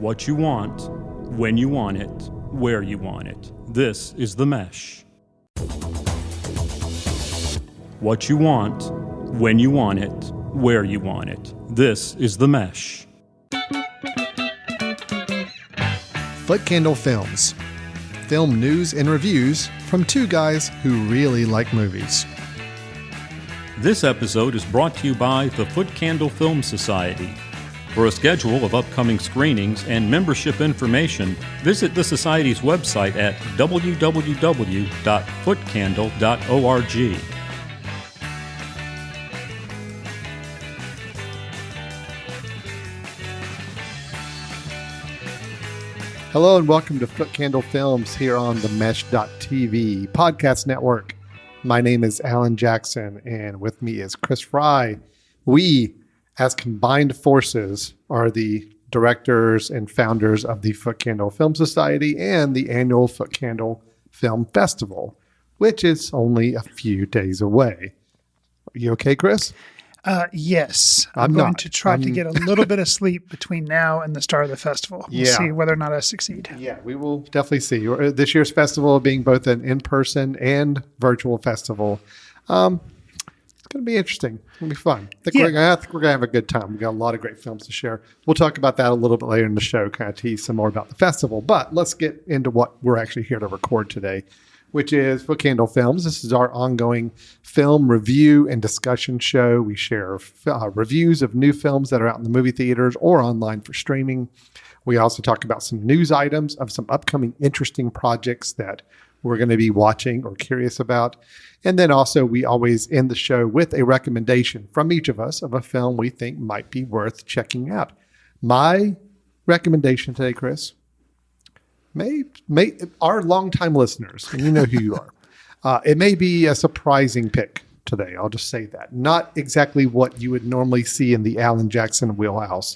What you want, when you want it, where you want it. This is The Mesh. What you want, when you want it, where you want it. This is The Mesh. Footcandle Films. Film news and reviews from two guys who really like movies. This episode is brought to you by the Footcandle Film Society. For a schedule of upcoming screenings and membership information, visit the Society's website at www.footcandle.org. Hello and welcome to Footcandle Films here on the Mesh.tv podcast network. My name is Alan Jackson and with me is Chris Fry. We, as combined forces, are the directors and founders of the Footcandle Film Society and the annual Footcandle Film Festival, which is only a few days away. Are you okay, Chris? Yes. I'm going to try to get a little bit of sleep between now and the start of the festival. We'll see whether or not I succeed. Yeah, we will definitely see. This year's festival being both an in-person and virtual festival. It's going to be interesting. It's going to be fun. I think we're going to have a good time. We've got a lot of great films to share. We'll talk about that a little bit later in the show, kind of tease some more about the festival. But let's get into what we're actually here to record today, which is Footcandle Films. This is our ongoing film review and discussion show. We share reviews of new films that are out in the movie theaters or online for streaming. We also talk about some news items of some upcoming interesting projects that we're going to be watching or curious about. And then also we always end the show with a recommendation from each of us of a film we think might be worth checking out. My recommendation today, Chris, may our longtime listeners, and you know who you are, it may be a surprising pick today. I'll just say that. Not exactly what you would normally see in the Alan Jackson wheelhouse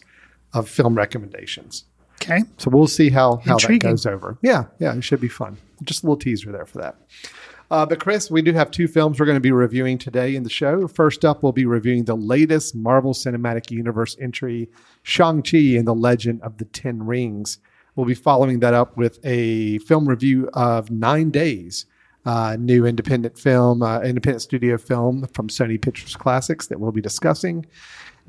of film recommendations. Okay. So we'll see how that goes over. Yeah, it should be fun. Just a little teaser there for that. But Chris, we do have two films we're going to be reviewing today in the show. First up, we'll be reviewing the latest Marvel Cinematic Universe entry, Shang-Chi and the Legend of the Ten Rings. We'll be following that up with a film review of 9 Days, new independent studio film from Sony Pictures Classics that we'll be discussing.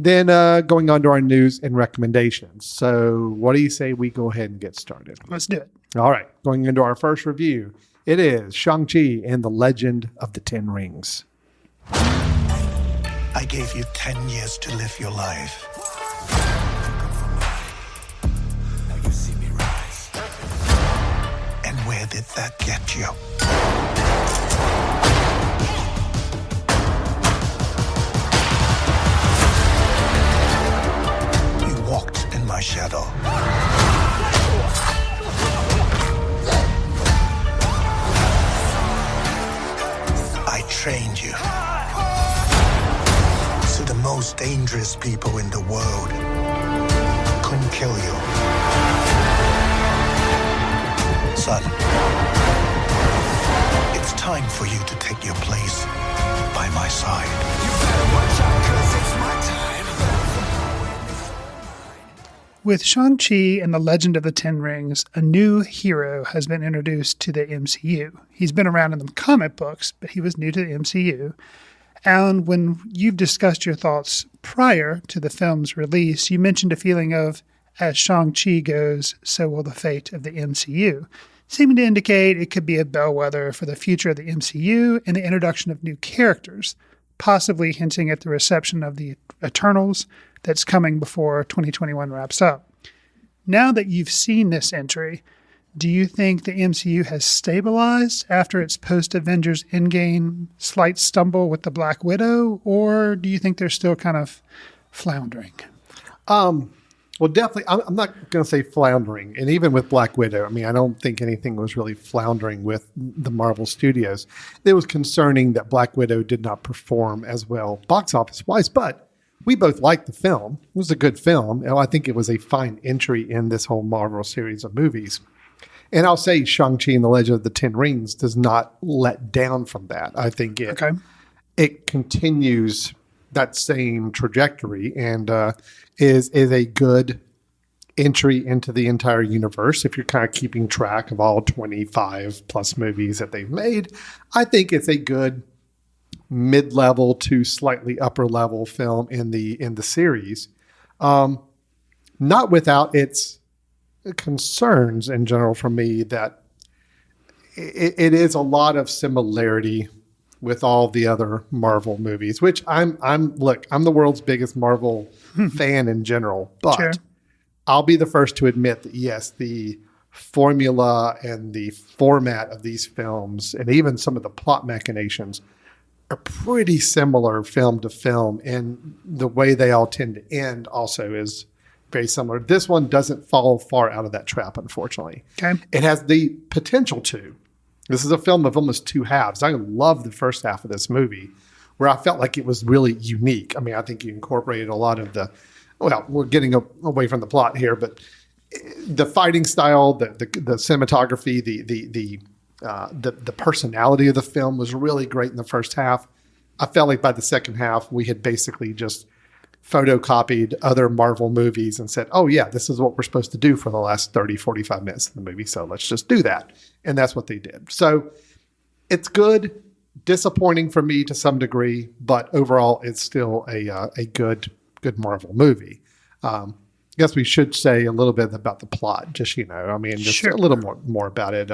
Then going on to our news and recommendations. So what do you say we go ahead and get started? Let's do it. All right. Going into our first review, it is Shang-Chi and the Legend of the Ten Rings. I gave you 10 years to live your life. Where did that get you? You walked in my shadow. I trained you. So the most dangerous people in the world couldn't kill you. Son, it's time for you to take your place by my side. You better watch out, 'cause it's my time. With Shang-Chi and the Legend of the Ten Rings, a new hero has been introduced to the MCU. He's been around in the comic books, but he was new to the MCU. Alan, when you've discussed your thoughts prior to the film's release, you mentioned a feeling of, as Shang-Chi goes, so will the fate of the MCU, seeming to indicate it could be a bellwether for the future of the MCU and the introduction of new characters, possibly hinting at the reception of the Eternals that's coming before 2021 wraps up. Now that you've seen this entry, do you think the MCU has stabilized after its post-Avengers Endgame slight stumble with the Black Widow, or do you think they're still kind of floundering? Well, definitely, I'm not going to say floundering. And even with Black Widow, I mean, I don't think anything was really floundering with the Marvel Studios. It was concerning that Black Widow did not perform as well box office-wise, but we both liked the film. It was a good film. And I think it was a fine entry in this whole Marvel series of movies. And I'll say Shang-Chi and the Legend of the Ten Rings does not let down from that. I think it continues that same trajectory and is a good entry into the entire universe. If you're kind of keeping track of all 25 plus movies that they've made, I think it's a good mid-level to slightly upper level film in the series. Not without its concerns in general for me that it is a lot of similarity with all the other Marvel movies, which I'm the world's biggest Marvel fan in general, but Sure. I'll be the first to admit that yes, the formula and the format of these films and even some of the plot machinations are pretty similar film to film, and the way they all tend to end also is very similar. This one doesn't fall far out of that trap, unfortunately. Okay. It has the potential to. This is a film of almost two halves. I love the first half of this movie, where I felt like it was really unique. I mean, I think you incorporated a lot of the, well, we're getting away from the plot here, but the fighting style, the cinematography, the personality of the film was really great in the first half. I felt like by the second half, we had basically just photocopied other Marvel movies and said, oh yeah, this is what we're supposed to do for the last 30, 45 minutes of the movie. So let's just do that. And that's what they did. So it's good, disappointing for me to some degree, but overall it's still a good Marvel movie. I guess we should say a little bit about the plot, just, just Sure. a little more about it.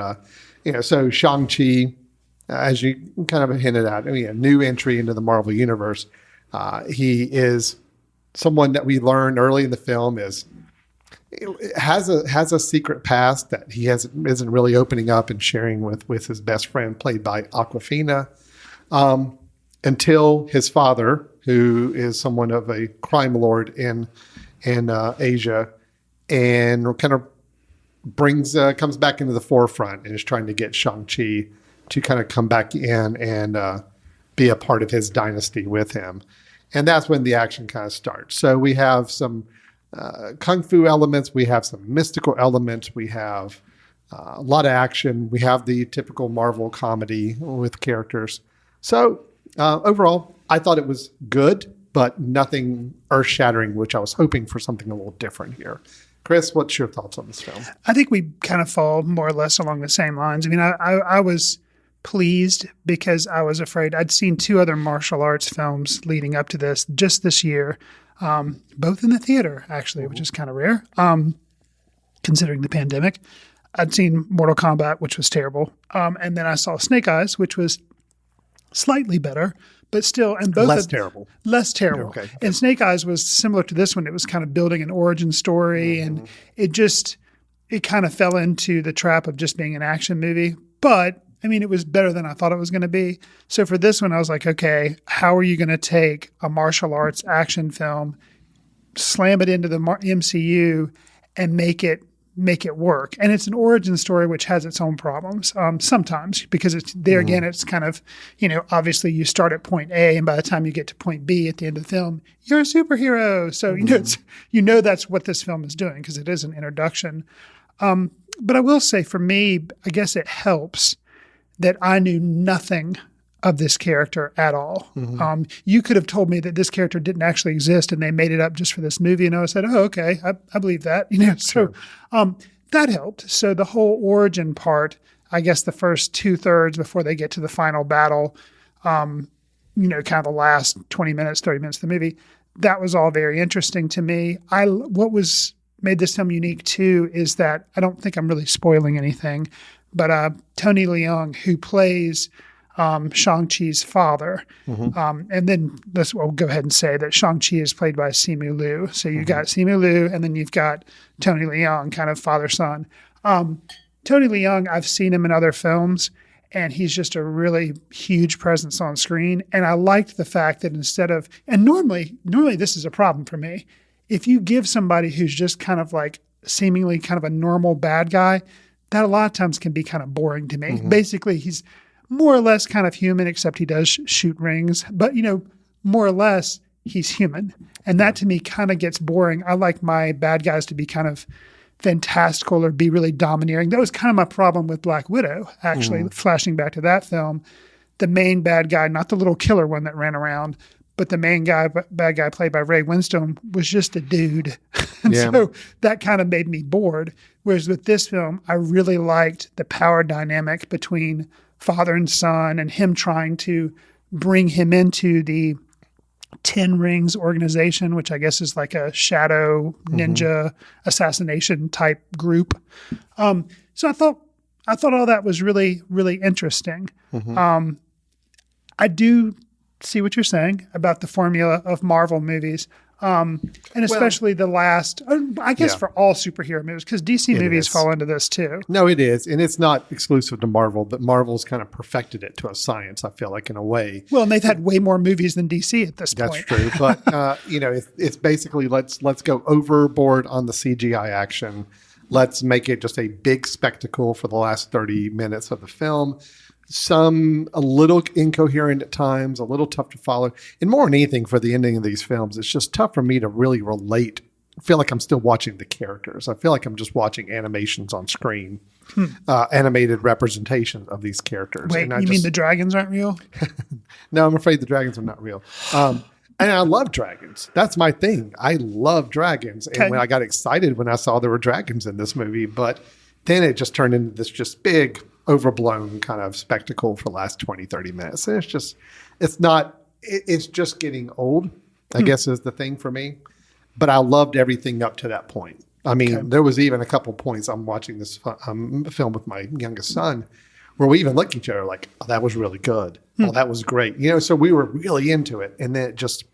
So Shang-Chi, as you kind of hinted at, a new entry into the Marvel universe. He is someone that we learn early in the film has a secret past that he isn't really opening up and sharing with his best friend, played by Awkwafina, until his father, who is somewhat of a crime lord in Asia, and kind of comes back into the forefront and is trying to get Shang-Chi to kind of come back in and be a part of his dynasty with him. And that's when the action kind of starts. So we have some kung fu elements. We have some mystical elements. We have a lot of action. We have the typical Marvel comedy with characters. So overall, I thought it was good, but nothing earth-shattering, which I was hoping for something a little different here. Chris, what's your thoughts on this film? I think we kind of fall more or less along the same lines. I mean, I was pleased because I was afraid. I'd seen two other martial arts films leading up to this just this year, both in the theater, actually, which is kind of rare, considering the pandemic. I'd seen Mortal Kombat, which was terrible. And then I saw Snake Eyes, which was slightly better, but still, and both Less terrible. Less terrible. Okay. And Snake Eyes was similar to this one. It was kind of building an origin story, and it kind of fell into the trap of just being an action movie. But I mean, it was better than I thought it was going to be. So for this one, I was like, okay, how are you going to take a martial arts action film, slam it into the MCU, and make it work? And it's an origin story which has its own problems sometimes, because it's there again. It's kind of, obviously you start at point A, and by the time you get to point B at the end of the film, you're a superhero. So that's what this film is doing, because it is an introduction. But I will say, for me, I guess it helps that I knew nothing of this character at all. You could have told me that this character didn't actually exist and they made it up just for this movie, and I said, oh, okay, I believe that. So that helped. So the whole origin part, I guess the first 2/3 before they get to the final battle, kind of the last 20 minutes, 30 minutes of the movie, that was all very interesting to me. What made this film unique too is that, I don't think I'm really spoiling anything, but Tony Leung, who plays Shang-Chi's father, and then we'll go ahead and say that Shang-Chi is played by Simu Liu. So you've got Simu Liu, and then you've got Tony Leung, kind of father-son. Tony Leung, I've seen him in other films, and he's just a really huge presence on screen. And I liked the fact that and normally this is a problem for me. If you give somebody who's just kind of like seemingly kind of a normal bad guy, that a lot of times can be kind of boring to me. Basically, he's more or less kind of human, except he does shoot rings. But, more or less, he's human. And that to me kind of gets boring. I like my bad guys to be kind of fantastical or be really domineering. That was kind of my problem with Black Widow, actually, flashing back to that film. The main bad guy, not the little killer one that ran around, but the main guy, bad guy played by Ray Winstone, was just a dude. And Yeah. so that kind of made me bored. Whereas with this film, I really liked the power dynamic between father and son and him trying to bring him into the Ten Rings organization, which I guess is like a shadow ninja assassination type group. So I thought all that was really, really interesting. I do see what you're saying about the formula of Marvel movies. And especially the last, I guess Yeah. for all superhero movies, because DC movies is. fall into this too. No, it is. And it's not exclusive to Marvel, but Marvel's kind of perfected it to a science, I feel like, in a way. Well, and they've had way more movies than DC at this That's point. true. But, it's basically let's go overboard on the CGI action. Let's make it just a big spectacle for the last 30 minutes of the film. Some a little incoherent at times, a little tough to follow. And more than anything for the ending of these films, it's just tough for me to really relate. I feel like I'm still watching the characters. I feel like I'm just watching animations on screen, animated representation of these characters. Wait, you mean the dragons aren't real? No, I'm afraid the dragons are not real. And I love dragons. That's my thing. I love dragons. And Okay. when I got excited when I saw there were dragons in this movie, but then it just turned into this just big, overblown kind of spectacle for the last 20, 30 minutes. And it's just getting old, I guess is the thing for me. But I loved everything up to that point. I mean, there was even a couple points I'm watching this film with my youngest son where we even looked at each other like, oh, that was really good. Oh, that was great. So we were really into it. And then it just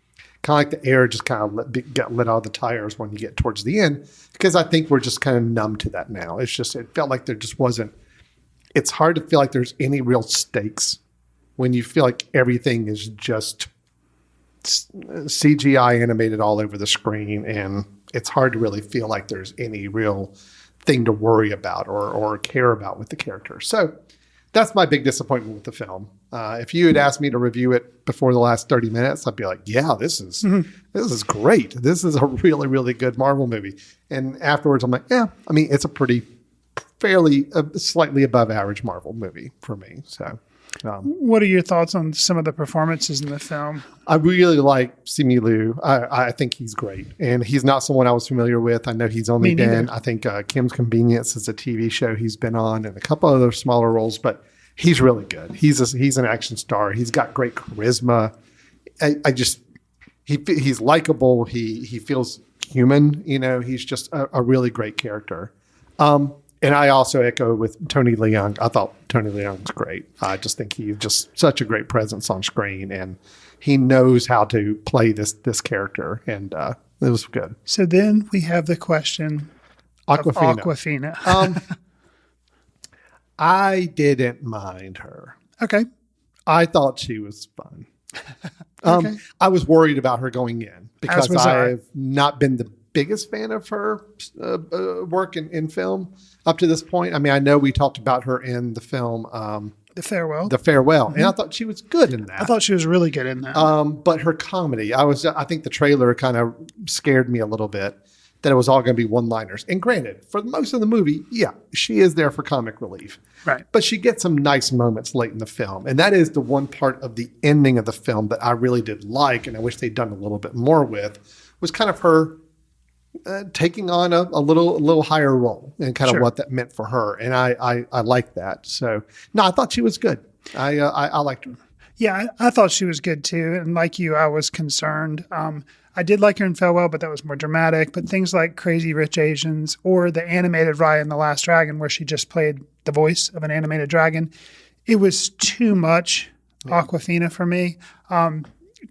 kind of like the air just kind of got let out of the tires when you get towards the end, because I think we're just kind of numb to that now. It felt like there just wasn't, it's hard to feel like there's any real stakes when you feel like everything is just CGI animated all over the screen, and it's hard to really feel like there's any real thing to worry about or care about with the characters. So that's my big disappointment with the film. If you had asked me to review it before the last 30 minutes, I'd be like, yeah, this is great. This is a really, really good Marvel movie. And afterwards, I'm like, yeah, I mean, it's a fairly slightly above average Marvel movie for me. So What are your thoughts on some of the performances in the film? I really like Simu Liu. I think he's great. And he's not someone I was familiar with. I know he's only Me neither. been, I think Kim's Convenience is a TV show he's been on and a couple other smaller roles, but he's really good. He's an action star. He's got great charisma. He's likable. He feels human. He's just a really great character. And I also echo with Tony Leung. I thought Tony Leung's great. I just think he's just such a great presence on screen, and he knows how to play this character, and it was good. So then we have the question Awkwafina. of Awkwafina. I didn't mind her. Okay. I thought she was fun. Okay. I was worried about her going in because was I. I've not been the biggest fan of her work in film up to this point. I mean, I know we talked about her in the film The Farewell. The Farewell, and I thought she was good in that. I thought she was really good in that. But her comedy, I think the trailer kind of scared me a little bit that it was all going to be one-liners. And granted, for most of the movie, yeah, she is there for comic relief. Right. But she gets some nice moments late in the film. And that is the one part of the ending of the film that I really did like, and I wish they'd done a little bit more with, was kind of her taking on a little higher role and kind Sure. of what that meant for her. And I like that. So, no, I thought she was good. I liked her. Yeah, I thought she was good too. And like you, I was concerned. I did like her in Farewell, but that was more dramatic. But things like Crazy Rich Asians or the animated Raya and the Last Dragon, where she just played the voice of an animated dragon, it was too much Awkwafina for me.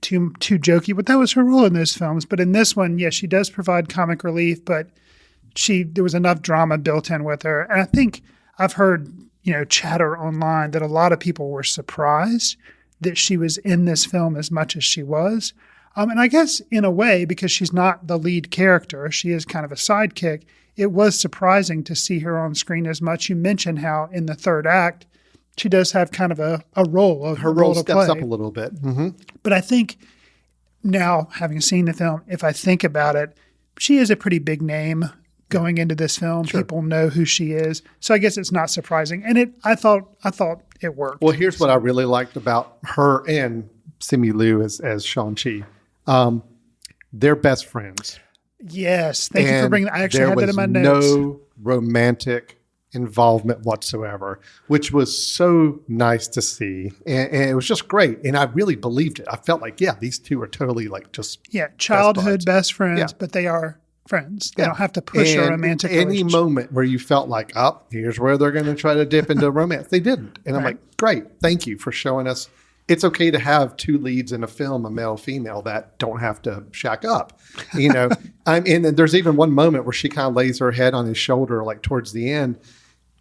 Too jokey, but that was her role in those films. But in this one, yeah, she does provide comic relief, but there was enough drama built in with her. And I think I've heard, chatter online that a lot of people were surprised that she was in this film as much as she was. And I guess in a way, because she's not the lead character, she is kind of a sidekick, it was surprising to see her on screen as much. You mentioned how in the third act, she does have kind of a role. Her role to steps play. up a little bit. Mm-hmm. But I think now, having seen the film, if I think about it, she is a pretty big name going into this film. Sure. People know who she is. So I guess it's not surprising. And I thought it worked. Well, here's what I really liked about her and Simu Liu as Shang-Chi. They're best friends. Yes. Thank you for And bringing that. I actually had that in my there notes. was no romantic involvement whatsoever, which was so nice to see. And it was just great. And I really believed it. I felt like, yeah, these two are totally like just Yeah. Childhood buds. best friends, Yeah. but they are friends. They Yeah. don't have to push a And romantic any relationship. moment where you felt like, oh, here's where they're going to try to dip into romance. They didn't. And I'm Right. like, great. Thank you for showing us it's okay to have two leads in a film, a male, female, that don't have to shack up. And then there's even one moment where she kind of lays her head on his shoulder, like towards the end.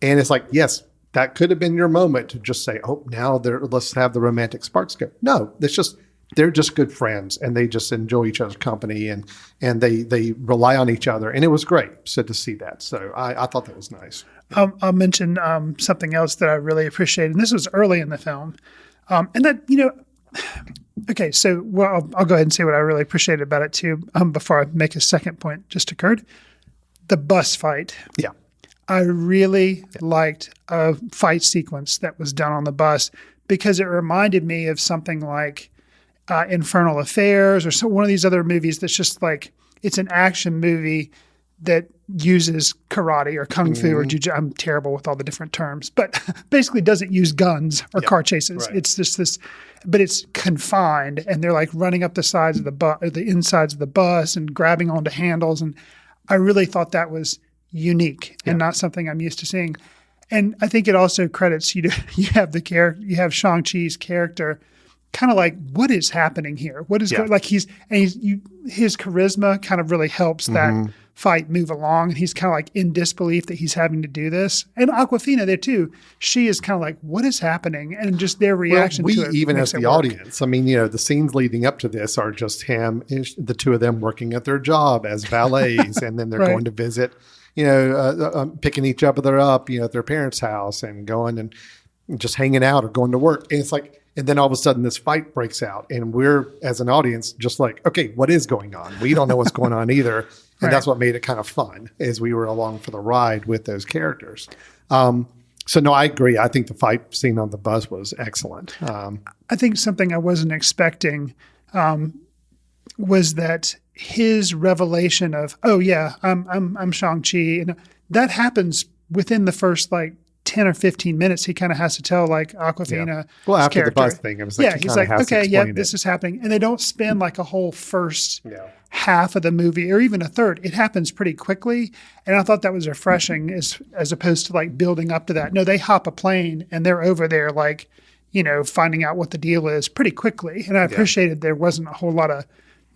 And it's like, yes, that could have been your moment to just say, oh, now let's have the romantic sparks go. No, they're just good friends, and they just enjoy each other's company, and they rely on each other. And it was great to see that. So I thought that was nice. I'll mention something else that I really appreciated. And this was early in the film. And that, okay, so I'll go ahead and say what I really appreciated about it too before I make a second point just occurred. The bus fight. Yeah. I really liked a fight sequence that was done on the bus because it reminded me of something like Infernal Affairs or one of these other movies that's just like, it's an action movie that uses karate or kung fu or jiu-jitsu. I'm terrible with all the different terms, but basically doesn't use guns or car chases. Right. It's just this, but it's confined, and they're like running up the sides of the bus, or the insides of the bus, and grabbing onto handles. And I really thought that was unique and not something I'm used to seeing. And I think it also credits you to you have Shang-Chi's character kind of like, what is happening here? What is going, like his charisma kind of really helps that fight move along. And he's kind of like in disbelief that he's having to do this. And Awkwafina there too, she is kind of like, what is happening? And just their reaction to it. Even makes as it the work. audience, I mean, the scenes leading up to this are just the two of them working at their job as valets, and then they're Right. going to visit, picking each other up, at their parents' house, and going and just hanging out or going to work. And it's like, and then all of a sudden this fight breaks out, and we're, as an audience, just like, okay, what is going on? We don't know what's going on either. And Right. that's what made it kind of fun, as we were along for the ride with those characters. So no, I agree. I think the fight scene on the bus was excellent. I think something I wasn't expecting was that his revelation of, oh yeah, I'm Shang-Chi, and that happens within the first like 10 or 15 minutes. He kind of has to tell like Awkwafina. Well, after character. the bus thing, it was like, yeah, he he's kinda like, has to okay, yeah, explain this it. is happening, and they don't spend like a whole first Yeah. half of the movie or even a third. It happens pretty quickly, and I thought that was refreshing as opposed to like building up to that. No, they hop a plane and they're over there like, finding out what the deal is pretty quickly, and I appreciated there wasn't a whole lot of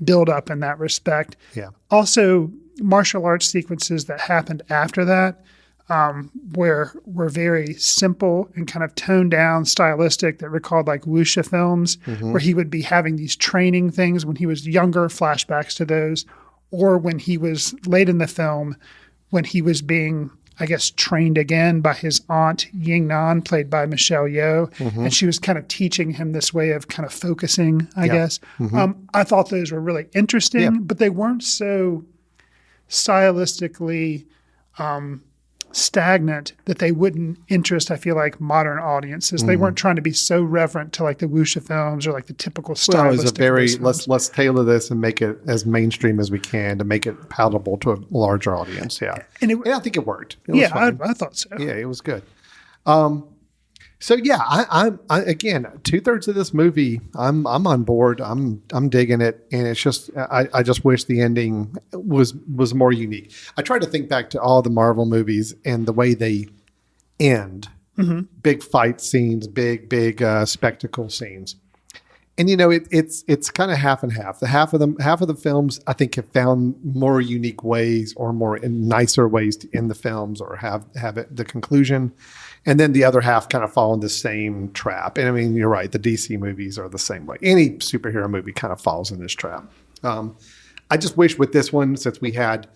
build up in that respect. Yeah. Also, martial arts sequences that happened after that were very simple and kind of toned down, stylistic, that recalled like wuxia films, where he would be having these training things when he was younger, flashbacks to those, or when he was late in the film, when he was being, I guess, trained again by his aunt Ying Nan, played by Michelle Yeoh, and she was kind of teaching him this way of kind of focusing, I guess. I thought those were really interesting, but they weren't so stylistically stagnant that they wouldn't interest, I feel like, modern audiences. They weren't trying to be so reverent to like the wuxia films or like the typical Well, it stylistic. was a very, of those films. let's tailor this and make it as mainstream as we can to make it palatable to a larger audience. Yeah. And I think it worked. It was yeah, fine. I thought so. Yeah, it was good. So yeah, I again, 2/3 of this movie, I'm on board. I'm digging it, and it's just I just wish the ending was more unique. I try to think back to all the Marvel movies and the way they end, big fight scenes, big spectacle scenes, and it's kind of half and half. Half of the films I think have found more unique ways or more nicer ways to end the films or have it the conclusion. And then the other half kind of fall in the same trap. And I mean, you're right. The DC movies are the same way. Any superhero movie kind of falls in this trap. I just wish with this one, since we had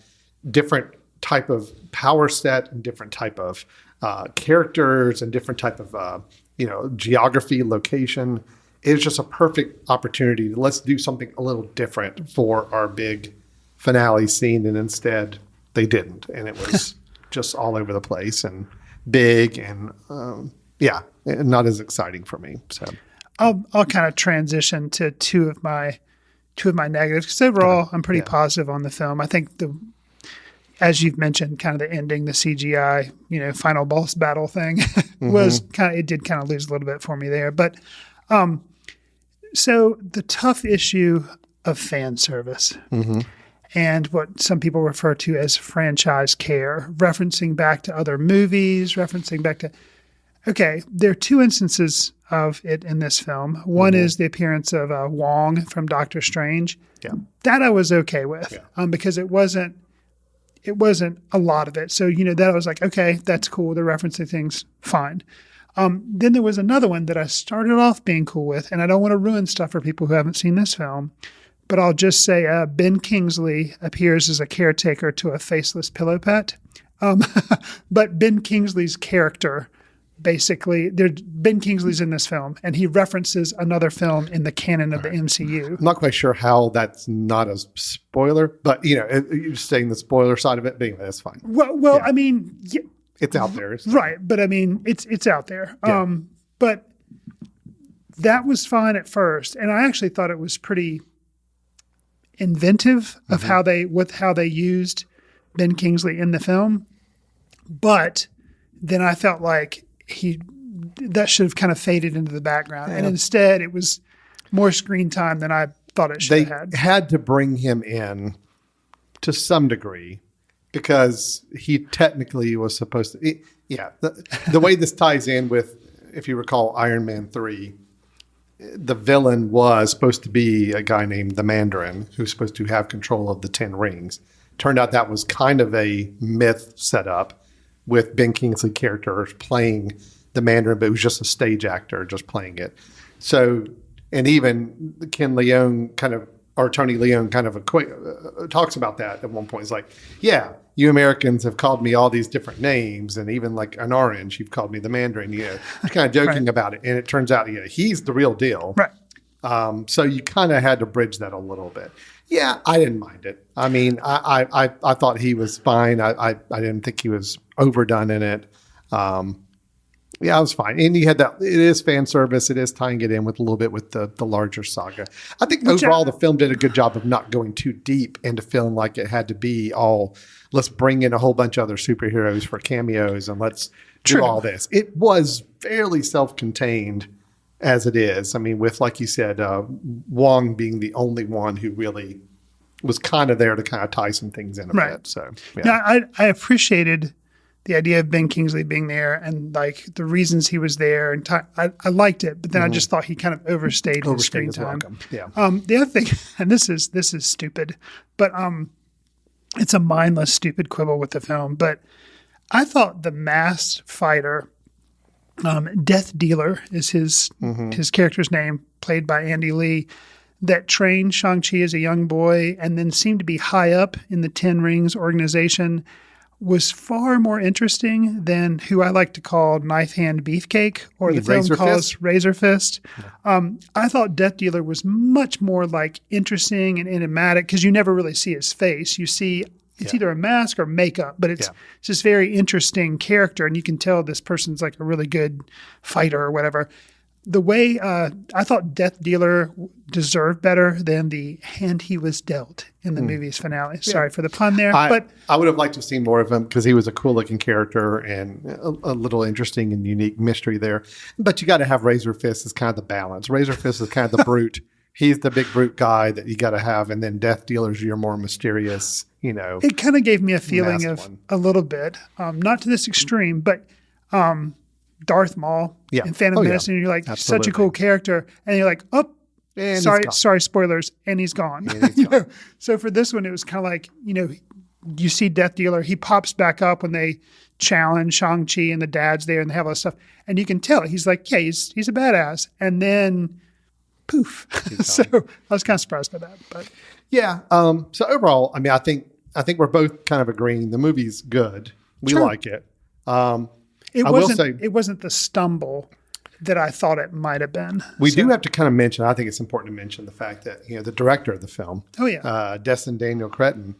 different type of power set and different type of characters and different type of, geography, location, it's just a perfect opportunity. Let's do something a little different for our big finale scene. And instead they didn't. And it was just all over the place and big and not as exciting for me. So I'll kind of transition to two of my negatives, because overall I'm pretty positive on the film. I think as you've mentioned, kind of the ending, the CGI, final boss battle thing was it did kind of lose a little bit for me there. But so the tough issue of fan service and what some people refer to as franchise care, referencing back to other movies, referencing back to, there are two instances of it in this film. One is the appearance of Wong from Doctor Strange. Yeah. That I was okay with because it wasn't a lot of it. So, that I was like, okay, that's cool. They're referencing things, fine. Then there was another one that I started off being cool with, and I don't want to ruin stuff for people who haven't seen this film, but I'll just say Ben Kingsley appears as a caretaker to a faceless pillow pet. But Ben Kingsley's character, basically, Ben Kingsley's in this film, and he references another film in the canon of the MCU. I'm not quite sure how that's not a spoiler, but you're saying the spoiler side of it. But anyway, that's fine. Well, I mean, it's out there, right? But I mean, it's out there. Yeah. But that was fine at first, and I actually thought it was pretty inventive of how they used Ben Kingsley in the film. But then I felt like that should have kind of faded into the background. And instead it was more screen time than I thought it should have had. They had to bring him in to some degree because he technically was supposed to, the way this ties in with, if you recall, Iron Man 3, the villain was supposed to be a guy named the Mandarin who's supposed to have control of the 10 rings. Turned out that was kind of a myth set up with Ben Kingsley character playing the Mandarin, but it was just a stage actor just playing it. So, and even Ken Leone Tony Leone kind of talks about that at one point. He's like, yeah, you Americans have called me all these different names, and even like an orange, you've called me the Mandarin. Kind of joking about it. And it turns out, he's the real deal. Right. So you kind of had to bridge that a little bit. Yeah, I didn't mind it. I mean, I thought he was fine. I didn't think he was overdone in it. Yeah, it was fine. And you had that, it is fan service. It is tying it in with a little bit with the larger saga. I think overall the film did a good job of not going too deep into feeling like it had to be all, let's bring in a whole bunch of other superheroes for cameos and let's do all this. It was fairly self-contained as it is. I mean, with, like you said, Wong being the only one who really was kind of there to kind of tie some things in a bit. So, yeah. Now, I appreciated the idea of Ben Kingsley being there and like the reasons he was there, and I liked it, but then I just thought he kind of overstayed his screen time. Yeah. The other thing, and this is stupid, but it's a mindless, stupid quibble with the film. But I thought the masked fighter, Death Dealer is his character's name, played by Andy Lee, that trained Shang-Chi as a young boy and then seemed to be high up in the Ten Rings organization, was far more interesting than who I like to call Knife Hand Beefcake, or the film calls Razor Fist. I thought Death Dealer was much more like interesting and enigmatic because you never really see his face. You see it's either a mask or makeup, but it's this very interesting character, and you can tell this person's like a really good fighter or whatever. The way I thought Death Dealer deserved better than the hand he was dealt in the movie's finale. Sorry for the pun there. But I would have liked to see more of him because he was a cool looking character and a little interesting and unique mystery there. But you got to have Razor Fist as kind of the balance. Razor Fist is kind of the brute. He's the big brute guy that you got to have. And then Death Dealer's your more mysterious, It kind of gave me a feeling of a little bit, not to this extreme, but Darth Maul in Phantom Menace, and you're like, such a cool character, and you're like, sorry, spoilers, and he's gone. So for this one, it was kind of like, you see Death Dealer, he pops back up when they challenge Shang-Chi and the dad's there and they have all this stuff, and you can tell he's like, he's a badass, and then poof. So I was kind of surprised by that, but so overall, I mean, I think we're both kind of agreeing the movie's good. We like it. It wasn't the stumble that I thought it might have been. We do have to kind of mention, I think it's important to mention the fact that, the director of the film, Destin Daniel Cretton,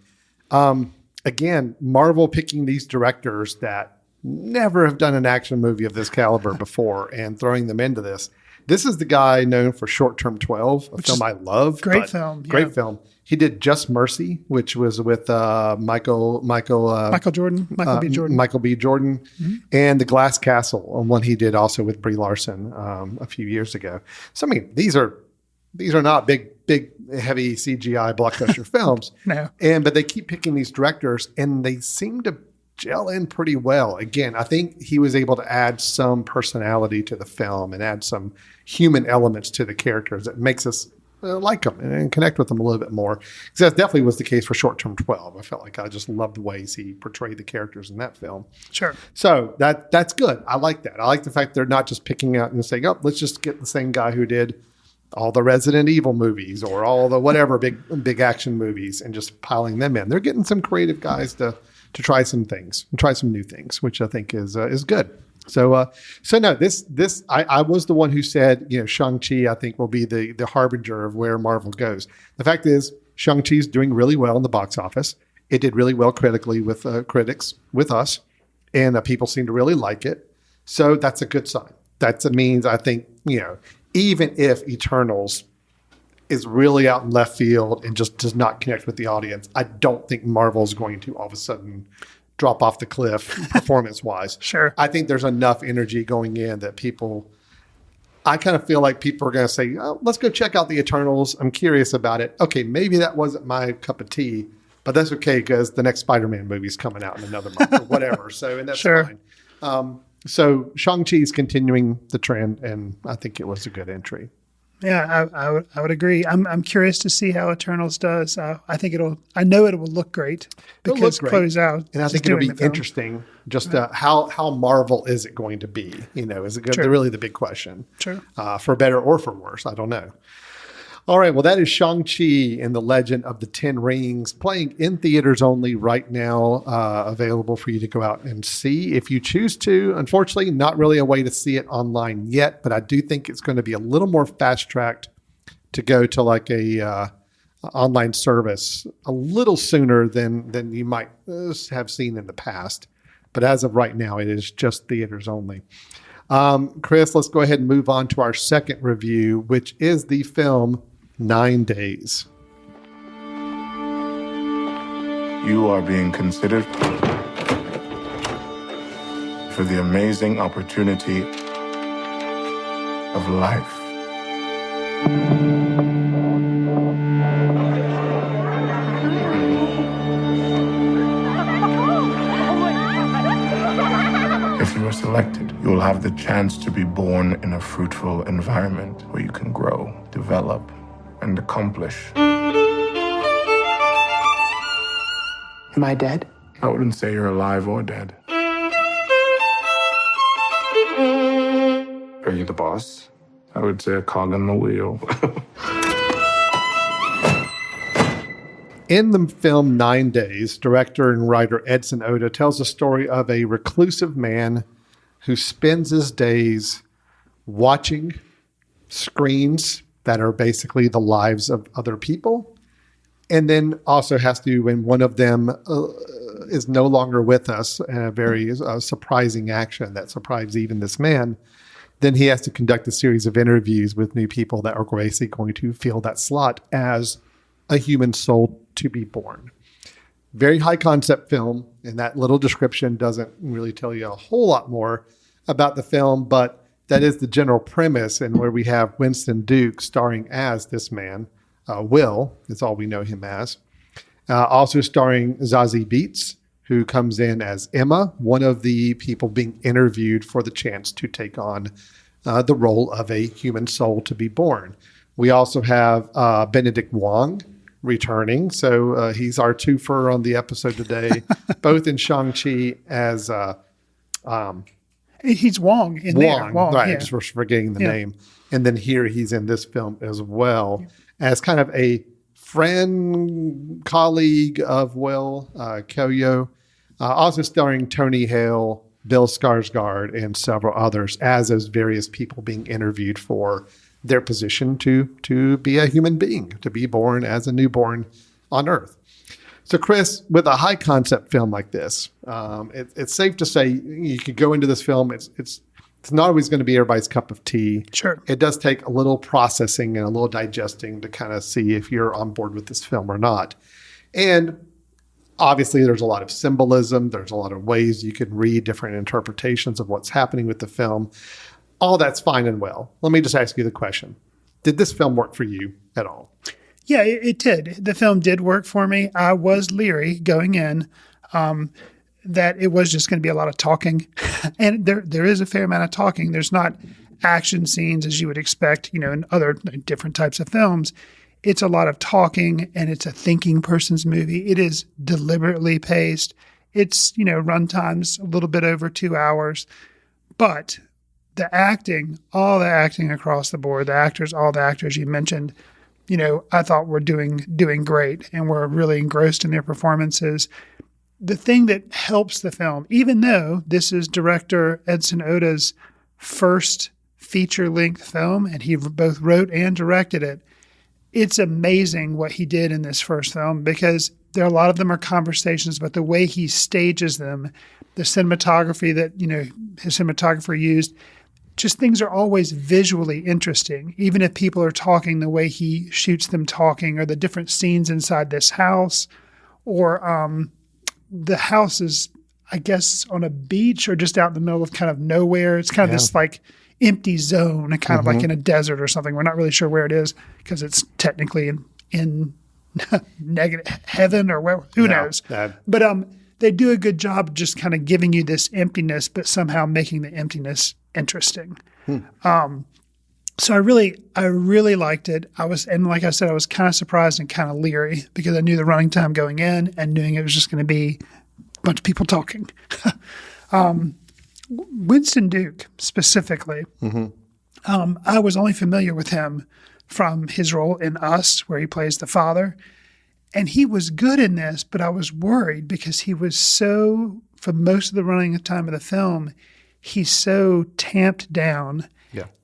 again, Marvel picking these directors that never have done an action movie of this caliber before and throwing them into this. This is the guy known for Short Term 12, a film I love. great film, yeah. Great film. He did Just Mercy, which was with Michael B. Jordan. Michael B. Jordan, and The Glass Castle, one he did also with Brie Larson a few years ago. So I mean, these are not big, heavy CGI blockbuster films. No. But they keep picking these directors, and they seem to gel in pretty well. Again, I think he was able to add some personality to the film and add some human elements to the characters that makes us like them and connect with them a little bit more. Because that definitely was the case for Short Term 12. I felt like I just loved the ways he portrayed the characters in that film. Sure. So that's good. I like that. I like the fact they're not just picking out and saying, oh, let's just get the same guy who did all the Resident Evil movies or all the whatever big action movies and just piling them in. They're getting some creative guys to try some things and try some new things, which I think is good. So no, this I was the one who said, Shang-Chi I think will be the harbinger of where Marvel goes. The fact is, Shang-Chi's doing really well in the box office. It did really well critically with critics, with us, and people seem to really like it. So that's a good sign. That means I think, even if Eternals is really out in left field and just does not connect with the audience, I don't think Marvel's going to all of a sudden drop off the cliff performance-wise. Sure. I think there's enough energy going in that I kind of feel like people are going to say, oh, let's go check out the Eternals. I'm curious about it. Okay, maybe that wasn't my cup of tea, but that's okay because the next Spider-Man movie is coming out in another month or whatever. So, and that's sure. fine. So Shang-Chi's continuing the trend, and I think it was a good entry. Yeah, I would agree. I'm curious to see how Eternals does. I know it will look great because Chloe's out. And I think it'll be interesting just how Marvel is it going to be? Is it really the big question? Sure. For better or for worse, I don't know. All right, well, that is Shang-Chi and the Legend of the Ten Rings, playing in theaters only right now, available for you to go out and see if you choose to. Unfortunately, not really a way to see it online yet, but I do think it's going to be a little more fast-tracked to go to like a online service a little sooner than you might have seen in the past. But as of right now, it is just theaters only. Chris, let's go ahead and move on to our second review, which is the film 9 Days. You are being considered for the amazing opportunity of life. If you are selected, you will have the chance to be born in a fruitful environment where you can grow, develop, and accomplish. Am I dead? I wouldn't say you're alive or dead. Are you the boss? I would say a cog in the wheel. In the film 9 Days, director and writer Edson Oda tells the story of a reclusive man who spends his days watching screens that are basically the lives of other people. And then also has to, when one of them is no longer with us, a very surprising action that surprised even this man, then he has to conduct a series of interviews with new people that are basically going to fill that slot as a human soul to be born. Very high concept film, and that little description doesn't really tell you a whole lot more about the film, but that is the general premise, and where we have Winston Duke starring as this man, Will, is all we know him as. Also starring Zazie Beetz, who comes in as Emma, one of the people being interviewed for the chance to take on the role of a human soul to be born. We also have Benedict Wong returning. So he's our twofer on the episode today, both in Shang-Chi as... he's Wong in there. Wong, right. Yeah. I just was forgetting the name. And then here he's in this film as well as kind of a friend, colleague of Will, Koyo. Also starring Tony Hale, Bill Skarsgård, and several others as those various people being interviewed for their position to be a human being, to be born as a newborn on Earth. So, Chris, with a high concept film like this, it's safe to say you could go into this film. It's it's not always going to be everybody's cup of tea. Sure. It does take a little processing and a little digesting to kind of see if you're on board with this film or not. And obviously, there's a lot of symbolism. There's a lot of ways you can read different interpretations of what's happening with the film. All that's fine and well. Let me just ask you the question. Did this film work for you at all? Yeah, it did. The film did work for me. I was leery going in that it was just going to be a lot of talking. And there is a fair amount of talking. There's not action scenes as you would expect, in other different types of films. It's a lot of talking, and it's a thinking person's movie. It is deliberately paced. It's, runtime's a little bit over 2 hours. But the acting, all the acting across the board, the actors, all the actors you mentioned, I thought were doing great and were really engrossed in their performances. The thing that helps the film, even though this is director Edson Oda's first feature-length film, and he both wrote and directed it, it's amazing what he did in this first film, because a lot of them are conversations, but the way he stages them, the cinematography that, his cinematographer used, just things are always visually interesting. Even if people are talking, the way he shoots them talking, or the different scenes inside this house, or the house is, I guess, on a beach or just out in the middle of kind of nowhere. It's kind of this like empty zone, kind of like in a desert or something. We're not really sure where it is because it's technically in negative heaven or where, who knows. But they do a good job just kind of giving you this emptiness, but somehow making the emptiness interesting. So I really liked it. And like I said, I was kind of surprised and kind of leery because I knew the running time going in and knowing it was just going to be a bunch of people talking. Winston Duke specifically, I was only familiar with him from his role in Us, where he plays the father. And he was good in this, but I was worried because he was so, for most of the running time of the film, he's so tamped down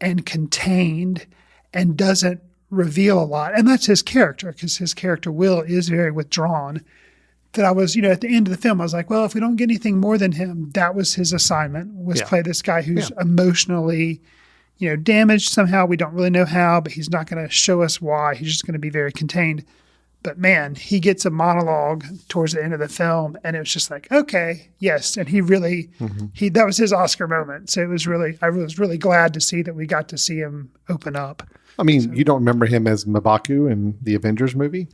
and contained and doesn't reveal a lot. And that's his character, because his character, Will, is very withdrawn. That I was, at the end of the film, I was like, well, if we don't get anything more than him, that was his assignment, was play this guy who's emotionally, damaged somehow. We don't really know how, but he's not going to show us why. He's just going to be very contained. But man, he gets a monologue towards the end of the film, and it was just like, okay, yes. And he really, that was his Oscar moment. So I was really glad to see that we got to see him open up. I mean, you don't remember him as M'Baku in the Avengers movie?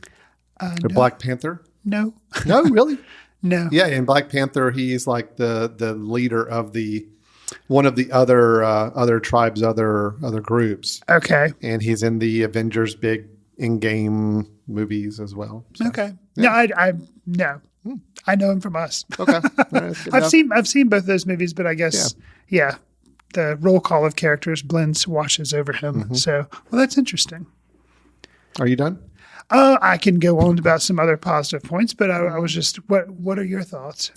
Or No. Black Panther? No. No, really? No. Yeah, in Black Panther, he's like the leader of one of the other tribes, other groups. Okay. And he's in the Avengers big in-game movies as well. So. Okay. Yeah. No, I know him from Us. Okay. All right, that's good I've enough. seen both those movies, but I guess the roll call of characters washes over him. So, well, that's interesting. Are you done? I can go on about some other positive points, but I was just, what are your thoughts?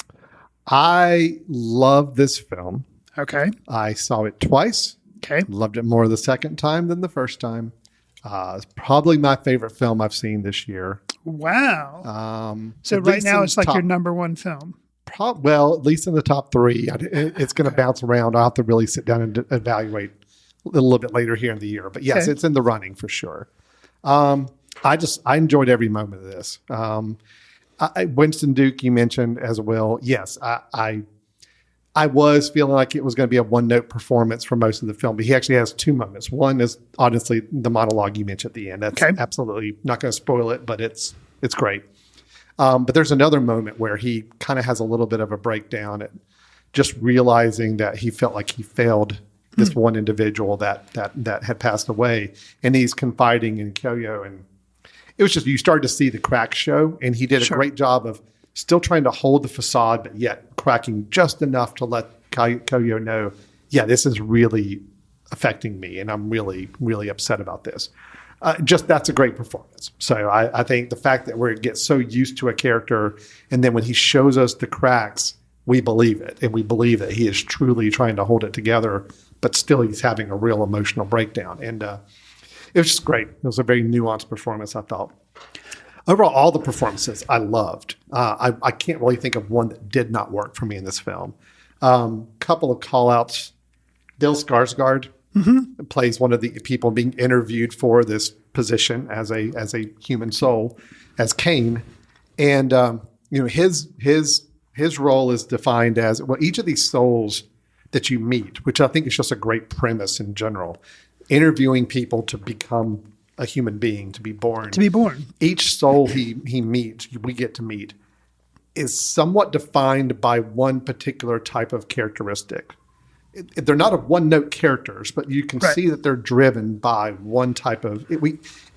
I love this film. Okay. I saw it twice. Okay. Loved it more the second time than the first time. It's probably my favorite film I've seen this year. Wow. So At right least now in it's like top- your number one film. Well, at least in the top three. It's going to bounce around. I'll have to really sit down and evaluate a little bit later here in the year. But yes, Okay. it's in the running for sure. I enjoyed every moment of this. Winston Duke, you mentioned as well. Yes, I was feeling like it was going to be a one-note performance for most of the film, but he actually has two moments. One is honestly the monologue you mentioned at the end. That's absolutely not going to spoil it, but it's great. But there's another moment where he kind of has a little bit of a breakdown at just realizing that he felt like he failed this one individual that had passed away, and he's confiding in Kyo, and it was just, you started to see the cracks show, and he did a great job of still trying to hold the facade, but yet cracking just enough to let Kyo know, yeah, this is really affecting me, and I'm really, really upset about this. That's a great performance. So I think the fact that we get so used to a character, and then when he shows us the cracks, we believe it, and we believe that he is truly trying to hold it together, but still he's having a real emotional breakdown. And it was just great. It was a very nuanced performance, I thought. Overall, all the performances I loved. I can't really think of one that did not work for me in this film. Couple of call-outs. Bill Skarsgård plays one of the people being interviewed for this position as a human soul, as Kane, and his role is defined as, well, each of these souls that you meet, which I think is just a great premise in general, interviewing people to become a human being, to be born. Each soul he meets, we get to meet, is somewhat defined by one particular type of characteristic. They're not of one-note characters, but you can see that they're driven by one type of.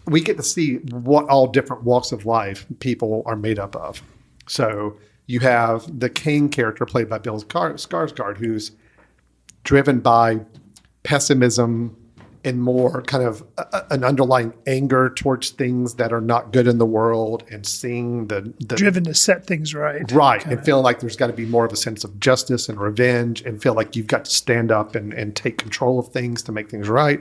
We get to see what all different walks of life people are made up of. So you have the Kane character played by Bill Skarsgård, who's driven by pessimism and more kind of an underlying anger towards things that are not good in the world, and seeing the driven to set things right. Right. And feeling like there's got to be more of a sense of justice and revenge, and feel like you've got to stand up and take control of things to make things right.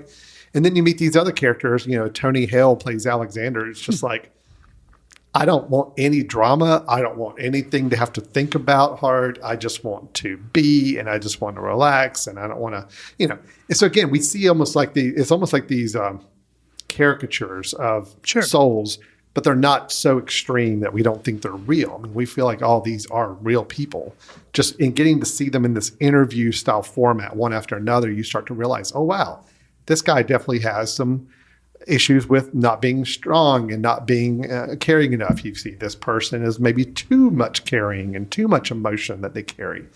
And then you meet these other characters, Tony Hale plays Alexander. It's just like, I don't want any drama. I don't want anything to have to think about hard. I just want to be, and I just want to relax, and I don't want to, And so again, we see almost like these caricatures of souls, but they're not so extreme that we don't think they're real. I mean, we feel like all these are real people. Just in getting to see them in this interview style format, one after another, you start to realize, oh wow, this guy definitely has some issues with not being strong and not being caring enough. You see this person is maybe too much caring and too much emotion that they carry.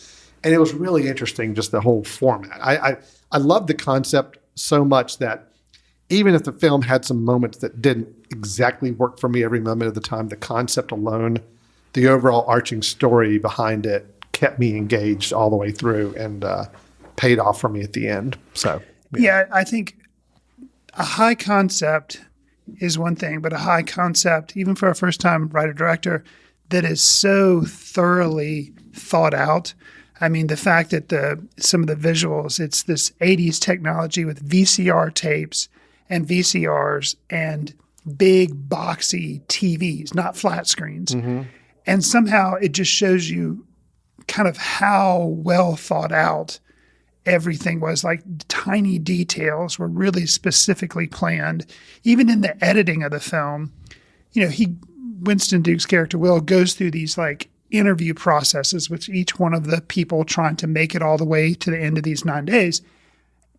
And it was really interesting, just the whole format. I love the concept so much that even if the film had some moments that didn't exactly work for me every moment of the time, the concept alone, the overall arching story behind it kept me engaged all the way through, and paid off for me at the end. So yeah, I think a high concept is one thing, but a high concept, even for a first-time writer-director, that is so thoroughly thought out. I mean, the fact that some of the visuals, it's this 80s technology with VCR tapes and VCRs and big boxy TVs, not flat screens. And somehow it just shows you kind of how well thought out everything was. Like, tiny details were really specifically planned. Even in the editing of the film, Winston Duke's character Will goes through these like interview processes with each one of the people trying to make it all the way to the end of these 9 days.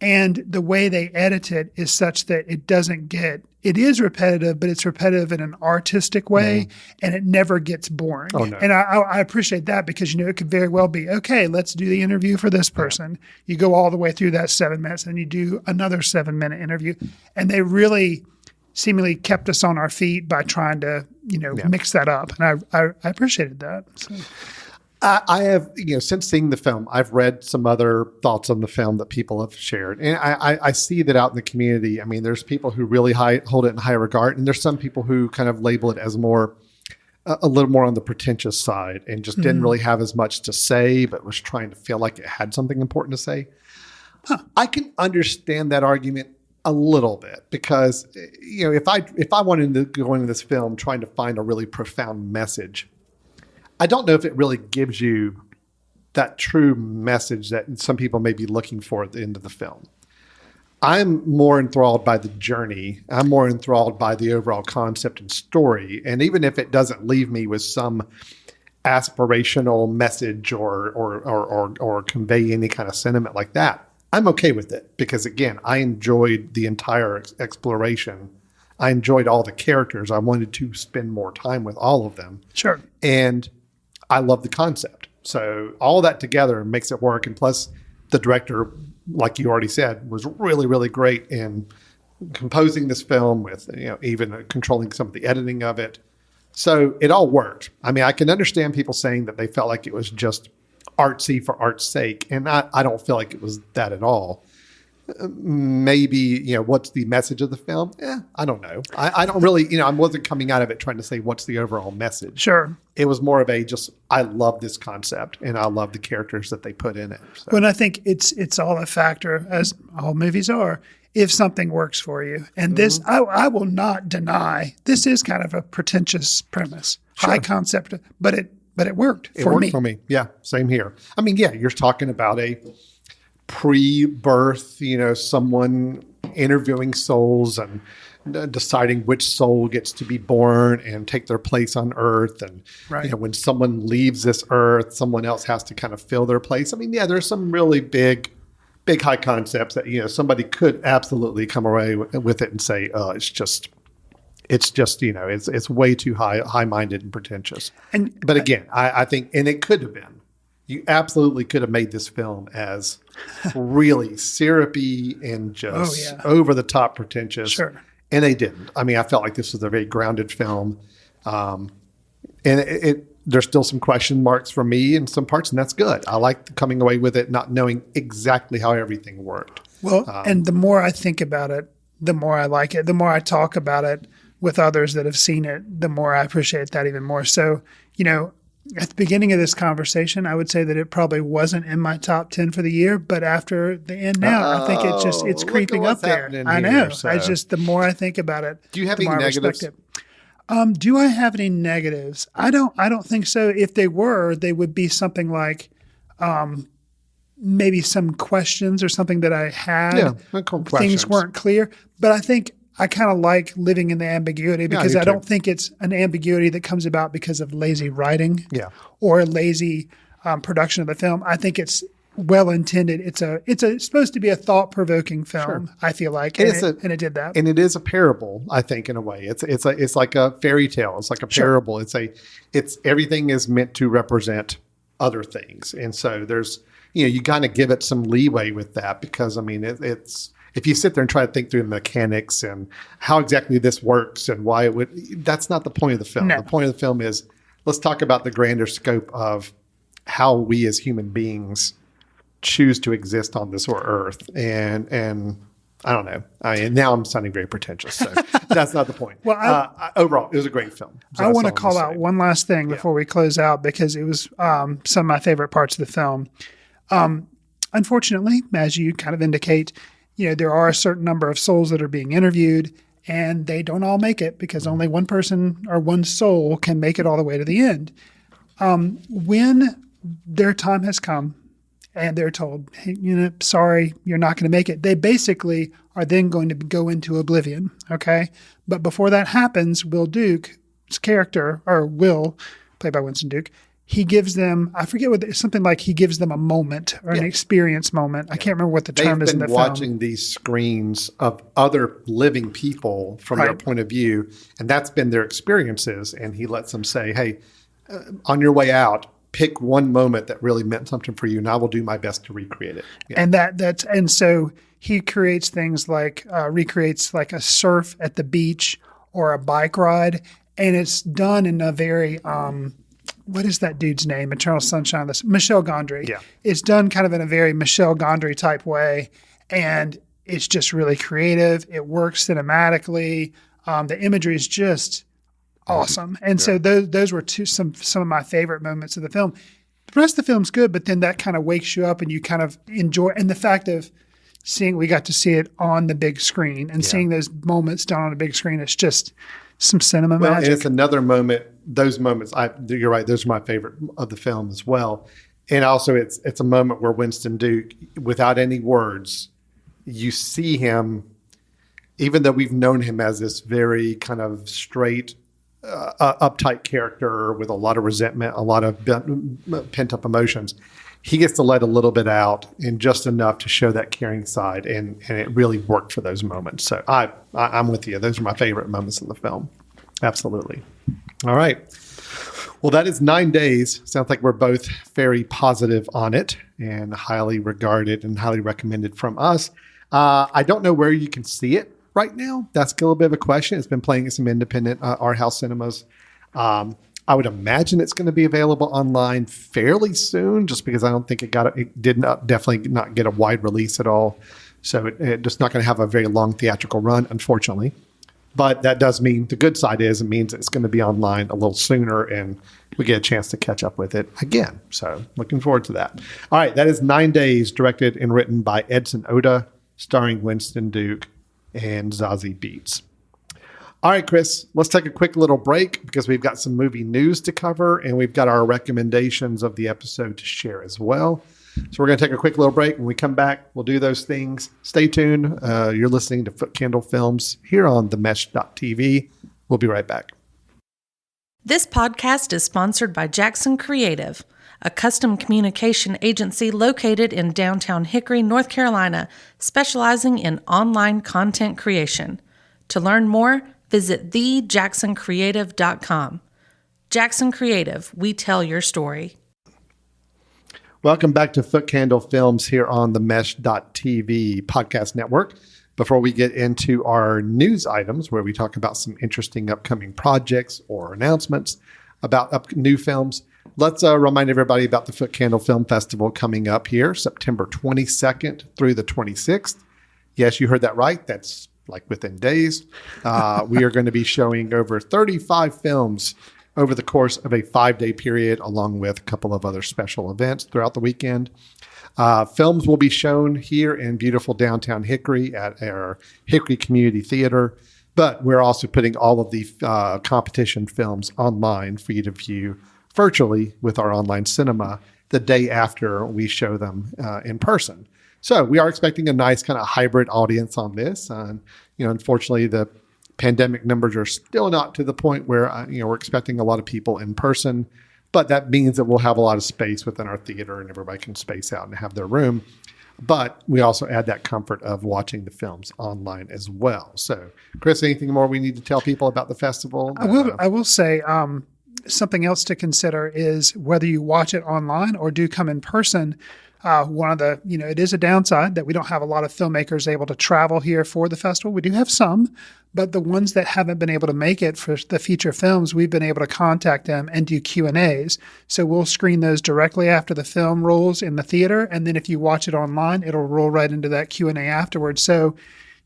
And the way they edit it is such that it is repetitive, but it's repetitive in an artistic way, and it never gets boring. Oh, no. And I appreciate that, because, it could very well be, okay, let's do the interview for this person. You go all the way through that 7 minutes, and you do another 7-minute interview. And they really seemingly kept us on our feet by trying to, mix that up. And I appreciated that. So. I have, since seeing the film, I've read some other thoughts on the film that people have shared. And I see that out in the community. I mean, there's people who really hold it in high regard, and there's some people who kind of label it as a little more on the pretentious side, and just didn't really have as much to say, but was trying to feel like it had something important to say. I can understand that argument a little bit, because, if I wanted to go into this film trying to find a really profound message, I don't know if it really gives you that true message that some people may be looking for at the end of the film. I'm more enthralled by the journey. I'm more enthralled by the overall concept and story. And even if it doesn't leave me with some aspirational message or convey any kind of sentiment like that, I'm okay with it, because again, I enjoyed the entire exploration. I enjoyed all the characters. I wanted to spend more time with all of them. Sure. And I love the concept. So all that together makes it work. And plus, the director, like you already said, was really, really great in composing this film with, even controlling some of the editing of it. So it all worked. I mean, I can understand people saying that they felt like it was just artsy for art's sake. And I don't feel like it was that at all. Maybe, what's the message of the film? I don't know. I don't really, I wasn't coming out of it trying to say what's the overall message. Sure. It was more of I love this concept, and I love the characters that they put in it. So. Well, and I think it's all a factor, as all movies are, if something works for you. And this, I will not deny, this is kind of a pretentious premise, high concept, but it worked for me. It worked for me. Yeah, same here. I mean, yeah, you're talking about a pre-birth, someone interviewing souls and deciding which soul gets to be born and take their place on Earth. And, Right. when someone leaves this Earth, someone else has to kind of fill their place. I mean, yeah, there's some really big high concepts that, somebody could absolutely come away with it and say, it's just, it's way too high-minded and pretentious. But again, I think, and it could have been, you absolutely could have made this film as really syrupy and just over the top pretentious. Sure. And they didn't. I mean, I felt like this was a very grounded film. And there's still some question marks for me in some parts, and that's good. I like coming away with it, not knowing exactly how everything worked. Well, and the more I think about it, the more I like it. The more I talk about it with others that have seen it, the more I appreciate that even more. So, at the beginning of this conversation, I would say that it probably wasn't in my top 10 for the year, but after the end now, I think it's look at creeping up what's there. happening I here, know. so. The more I think about it, Do you have the any more I respect negatives? it. Do I have any negatives? I don't think so. If they were, they would be something like maybe some questions or something that I had. Yeah, questions. Things weren't clear. But I think I kind of like living in the ambiguity because do I don't too. think it's an ambiguity that comes about because of lazy writing or lazy production of the film. I think it's well intended. It's supposed to be a thought provoking film. Sure. I feel like, And and it did that. And it is a parable, I think, in a way. It's like a fairy tale. It's like a parable. It's everything is meant to represent other things, and so there's you kind of give it some leeway with that because I mean it's. If you sit there and try to think through the mechanics and how exactly this works and why it would, that's not the point of the film. No. The point of the film is let's talk about the grander scope of how we as human beings choose to exist on this earth. And I don't know. Now I'm sounding very pretentious. So that's not the point. Well, overall, it was a great film. So I that's want to all I'm call gonna out say. one last thing before we close out because it was some of my favorite parts of the film. Unfortunately, as you kind of indicate, there are a certain number of souls that are being interviewed and they don't all make it because only one person or one soul can make it all the way to the end. When their time has come and they're told, hey, sorry, you're not going to make it, they basically are then going to go into oblivion. Okay. But before that happens, Will Duke's character, or Will, played by Winston Duke, he gives them, I forget something like he gives them a moment or an experience moment. I can't remember what the term They've is in been the watching film. these screens of other living people from their Right. point of view, and that's been their experiences. And he lets them say, hey, on your way out, pick one moment that really meant something for you, and I will do my best to recreate it. Yeah. And so he creates things like, recreates like a surf at the beach or a bike ride. And it's done in a very, what is that dude's name? Eternal Sunshine. Michel Gondry. Yeah. It's done kind of in a very Michel Gondry type way. And it's just really creative. It works cinematically. The imagery is just awesome. And so those were some of my favorite moments of the film. The rest of the film's good, but then that kind of wakes you up and you kind of enjoy. And the fact of we got to see it on the big screen and seeing those moments done on a big screen, it's just some cinema Well, and magic. it's another moment. Those moments, you're right. Those are my favorite of the film as well. And also, it's a moment where Winston Duke, without any words, you see him, even though we've known him as this very kind of straight, uptight character with a lot of resentment, a lot of pent up emotions. He gets to let a little bit out and just enough to show that caring side, and it really worked for those moments. So I'm with you. Those are my favorite moments of the film. Absolutely. All right. Well, that is 9 Days. Sounds like we're both very positive on it and highly regarded and highly recommended from us. I don't know where you can see it right now. That's a little bit of a question. It's been playing at some independent art house cinemas. I would imagine it's going to be available online fairly soon, just because I don't think it did not definitely not get a wide release at all. So it's just not going to have a very long theatrical run, unfortunately. But that does mean the good side is it means it's going to be online a little sooner and we get a chance to catch up with it again. So looking forward to that. All right. That is 9 Days, directed and written by Edson Oda, starring Winston Duke and Zazie Beetz. All right, Chris, let's take a quick little break because we've got some movie news to cover and we've got our recommendations of the episode to share as well. So we're going to take a quick little break. When we come back, we'll do those things. Stay tuned. You're listening to Foot Candle Films here on themesh.tv. We'll be right back. This podcast is sponsored by Jackson Creative, a custom communication agency located in downtown Hickory, North Carolina, specializing in online content creation. To learn more, visit thejacksoncreative.com. Jackson Creative, we tell your story. Welcome back to Foot Candle Films here on the Mesh.tv podcast network. Before we get into our news items, where we talk about some interesting upcoming projects or announcements about new films, let's remind everybody about the Foot Candle Film Festival coming up here, September 22nd through the 26th. Yes, you heard that right. That's like within days. We are going to be showing over 35 films over the course of a 5-day period, along with a couple of other special events throughout the weekend. Films will be shown here in beautiful downtown Hickory at our Hickory Community Theater, but we're also putting all of the competition films online for you to view virtually with our online cinema the day after we show them in person. So we are expecting a nice kind of hybrid audience on this. Unfortunately, the pandemic numbers are still not to the point where we're expecting a lot of people in person. But that means that we'll have a lot of space within our theater and everybody can space out and have their room. But we also add that comfort of watching the films online as well. So, Chris, anything more we need to tell people about the festival? I will say something else to consider is whether you watch it online or do come in person. One of the, it is a downside that we don't have a lot of filmmakers able to travel here for the festival. We do have some, but the ones that haven't been able to make it for the feature films, we've been able to contact them and do Q&As. So we'll screen those directly after the film rolls in the theater. And then if you watch it online, it'll roll right into that Q&A afterwards. So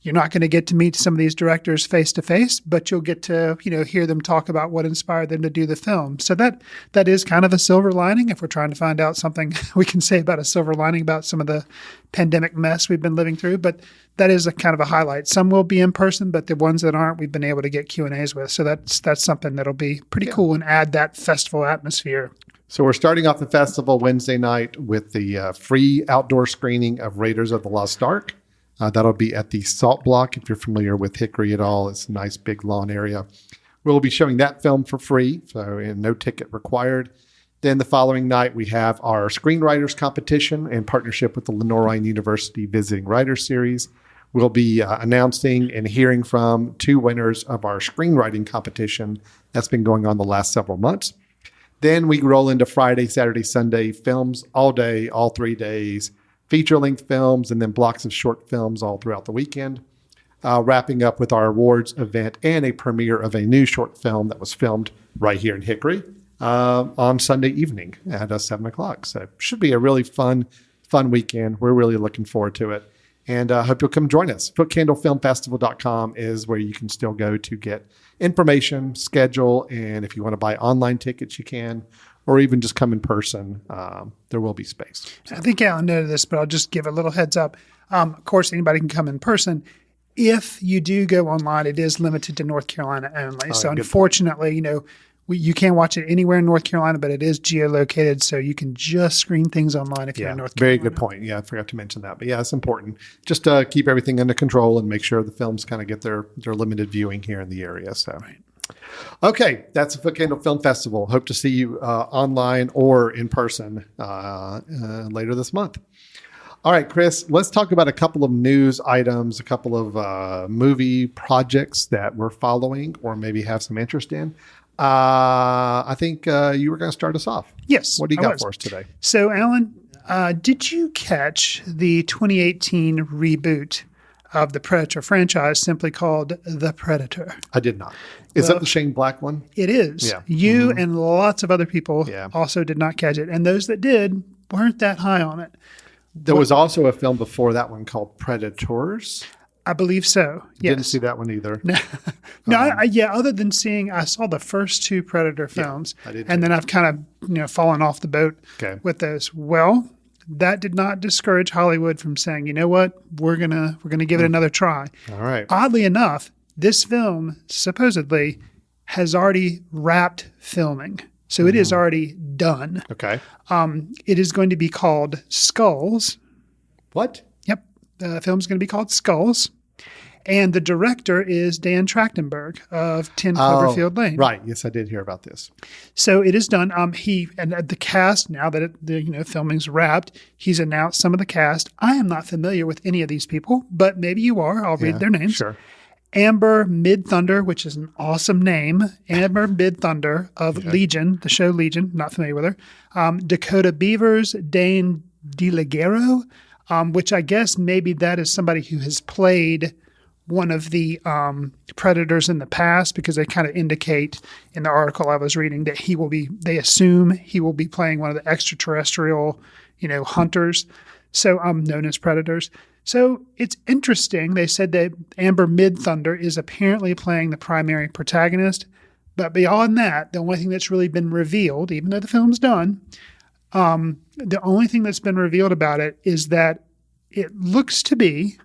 you're not going to get to meet some of these directors face to face, but you'll get to, hear them talk about what inspired them to do the film. So that is kind of a silver lining. If we're trying to find out something we can say about a silver lining about some of the pandemic mess we've been living through, but that is a kind of a highlight. Some will be in person, but the ones that aren't, we've been able to get Q&As with. So that's something that'll be pretty cool and add that festival atmosphere. So we're starting off the festival Wednesday night with the free outdoor screening of Raiders of the Lost Ark. That'll be at the Salt Block. If you're familiar with Hickory at all, it's a nice big lawn area. We'll be showing that film for free, so no ticket required. Then the following night, we have our screenwriters competition in partnership with the Lenoir University Visiting Writers Series. We'll be announcing and hearing from 2 winners of our screenwriting competition that's been going on the last several months. Then we roll into Friday, Saturday, Sunday, films all day, all 3 days, feature-length films, and then blocks of short films all throughout the weekend, wrapping up with our awards event and a premiere of a new short film that was filmed right here in Hickory on Sunday evening at 7 o'clock. So it should be a really fun weekend. We're really looking forward to it. And I hope you'll come join us. FootCandleFilmFestival.com is where you can still go to get information, schedule, and if you want to buy online tickets, you can, or even just come in person. There will be space. I think Alan noted this, but I'll just give a little heads up. Of course, anybody can come in person. If you do go online, it is limited to North Carolina only. So unfortunately, you can't watch it anywhere in North Carolina, but it is geolocated, so you can just screen things online if you're in North Carolina. Very good point. Yeah, I forgot to mention that. But yeah, it's important just to keep everything under control and make sure the films kind of get their limited viewing here in the area. So. Right. Okay, that's the Foot Candle Film Festival. Hope to see you online or in person later this month. All right, Chris, let's talk about a couple of news items, a couple of movie projects that we're following or maybe have some interest in. I think you were going to start us off. Yes. What do you got for us today? So, Alan, did you catch the 2018 reboot of the Predator franchise simply called The Predator? I did not. Is that the Shane Black one? It is. Yeah. You and lots of other people also did not catch it. And those that did weren't that high on it. There was also a film before that one called Predators. I believe so. Yes. Didn't see that one either. No, other than I saw the first 2 Predator films, I did and then I've kind of fallen off the boat with those. Well, that did not discourage Hollywood from saying, you know what, we're gonna give it another try. All right. Oddly enough, this film supposedly has already wrapped filming. So it is already done. Okay. It is going to be called Skulls. What? Yep. The film's going to be called Skulls. And the director is Dan Trachtenberg of 10 Cloverfield Lane. Right. Yes, I did hear about this. So it is done. He and the cast, now that the filming's wrapped, he's announced some of the cast. I am not familiar with any of these people, but maybe you are. I'll read their names. Sure. Amber Mid-Thunder, which is an awesome name. Amber Mid-Thunder of Legion, the show Legion. Not familiar with her. Dakota Beavers, Dane DeLaguero, which I guess maybe that is somebody who has played one of the predators in the past, because they kind of indicate in the article I was reading that they assume he will be playing one of the extraterrestrial, hunters. So known as predators. So it's interesting. They said that Amber Mid-Thunder is apparently playing the primary protagonist. But beyond that, the only thing that's really been revealed, even though the film's done, the only thing that's been revealed about it is that it looks to be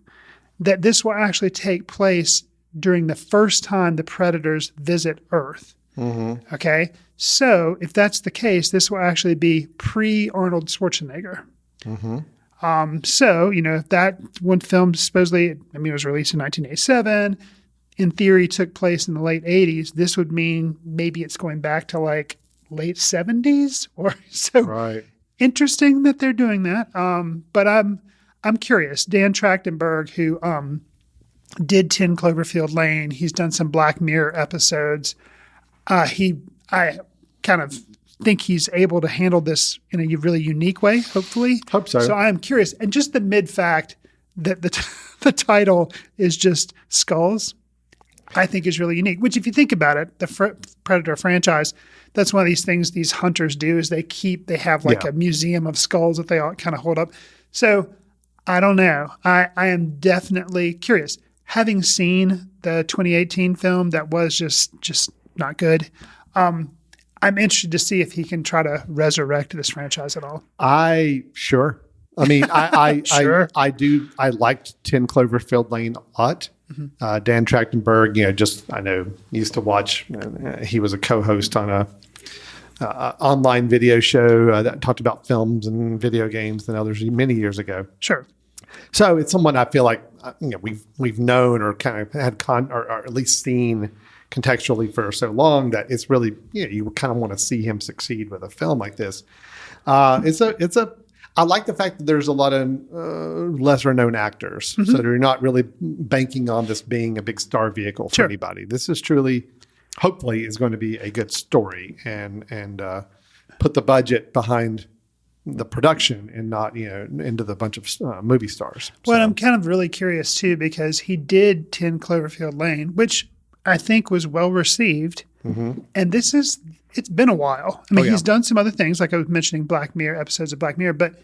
that this will actually take place during the first time the predators visit Earth. Mm-hmm. Okay? So if that's the case, this will actually be pre-Arnold Schwarzenegger. Mm-hmm. So, if that one film supposedly, it was released in 1987, in theory took place in the late 80s, this would mean maybe it's going back to like late 70s or so. Right. Interesting that they're doing that. But I'm curious. Dan Trachtenberg, who did 10 Cloverfield Lane, he's done some Black Mirror episodes. I kind of think he's able to handle this in a really unique way, hopefully. Hope so. So I am curious. And just the mid-fact that the title is just Skulls, I think is really unique, which if you think about it, the Predator franchise, that's one of these things these hunters do is they have like a museum of skulls that they all kind of hold up. So I don't know. I am definitely curious. Having seen the 2018 film that was just not good, I'm interested to see if he can try to resurrect this franchise at all. Sure. I mean, I Sure. I liked 10 Cloverfield Lane a lot. Mm-hmm. Dan Trachtenberg, I know used to watch. He was a co-host on a online video show that talked about films and video games and others many years ago. Sure. So it's someone I feel like we've known or kind of had or at least seen contextually for so long that it's really you kind of want to see him succeed with a film like this. I like the fact that there's a lot of lesser known actors, so they're not really banking on this being a big star vehicle for anybody. This is truly, hopefully, is going to be a good story and put the budget behind the production and not into the bunch of movie stars. Well, I'm kind of really curious too because he did 10 Cloverfield Lane, which I think was well received. Mm-hmm. And it's been a while. I mean, he's done some other things, like I was mentioning Black Mirror, episodes of Black Mirror, but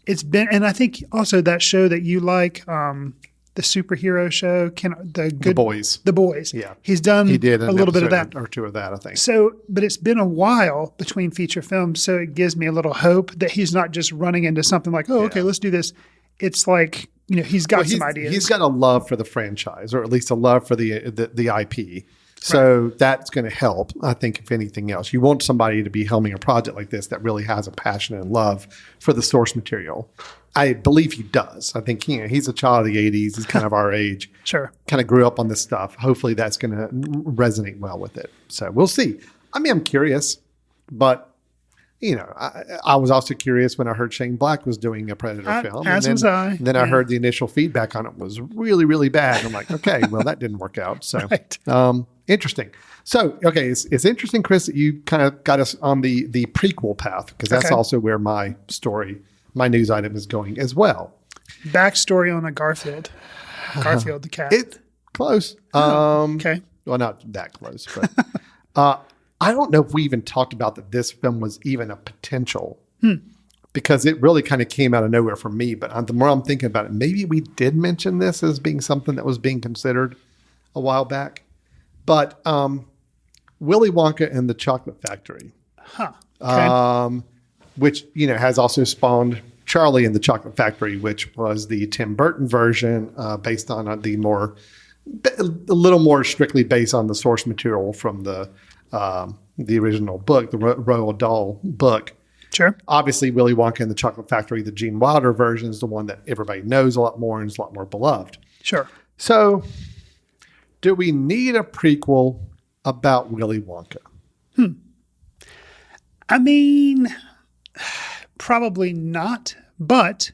it's been, and I think also that show that you like, the superhero show, The Boys. The Boys. Yeah. He did a little bit of that. Or two of that, I think. So, but it's been a while between feature films, so it gives me a little hope that he's not just running into something like, okay, let's do this. It's like, he's got some ideas. He's got a love for the franchise, or at least a love for the IP. So that's going to help, I think, if anything else. You want somebody to be helming a project like this that really has a passion and love for the source material. I believe he does. I think he's a child of the 80s. He's kind of our age. Sure. Kind of grew up on this stuff. Hopefully that's going to resonate well with it. So we'll see. I mean, I'm curious, but I was also curious when I heard Shane Black was doing a Predator film. As was I. Then I heard the initial feedback on it was really, really bad. I'm like, okay, well, that didn't work out. So interesting. So, okay, it's interesting, Chris, that you kind of got us on the prequel path, because that's also where my news item is going as well. Backstory on a Garfield. Garfield the cat. Close. Okay. Well, not that close, but I don't know if we even talked about that this film was even a potential, because it really kind of came out of nowhere for me. But the more I'm thinking about it, maybe we did mention this as being something that was being considered a while back. But Willy Wonka and the Chocolate Factory, which has also spawned Charlie and the Chocolate Factory, which was the Tim Burton version, based on a little more strictly based on the source material from the the original book, the Roald Dahl book. Sure. Obviously, Willy Wonka and the Chocolate Factory, the Gene Wilder version, is the one that everybody knows a lot more and is a lot more beloved. Sure. So, do we need a prequel about Willy Wonka? I mean, probably not, but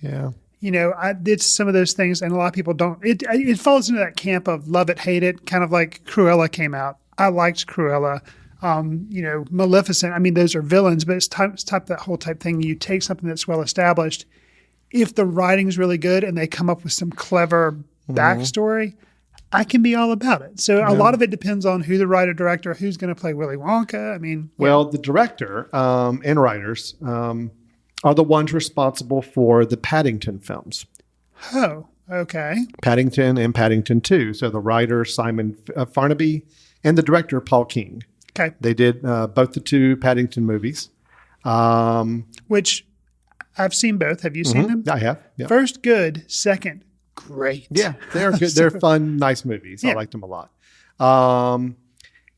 Yeah. it's some of those things, and a lot of people don't. It falls into that camp of love it, hate it, kind of like Cruella came out. I liked Cruella. Maleficent. I mean, those are villains, but it's that whole type thing. You take something that's well established. If the writing's really good and they come up with some clever backstory, I can be all about it. So a lot of it depends on who the writer director, who's going to play Willy Wonka. I mean, Well, the director and writers are the ones responsible for the Paddington films. oh, okay, Paddington and Paddington 2. So the writer, Simon Farnaby, and the director, Paul King. okay. They did both the 2 Paddington movies. Which I've seen both. Have you seen them? I have. Yeah. First, good. Second, great. Yeah, they're good. They're fun, nice movies. I Yeah. liked them a lot.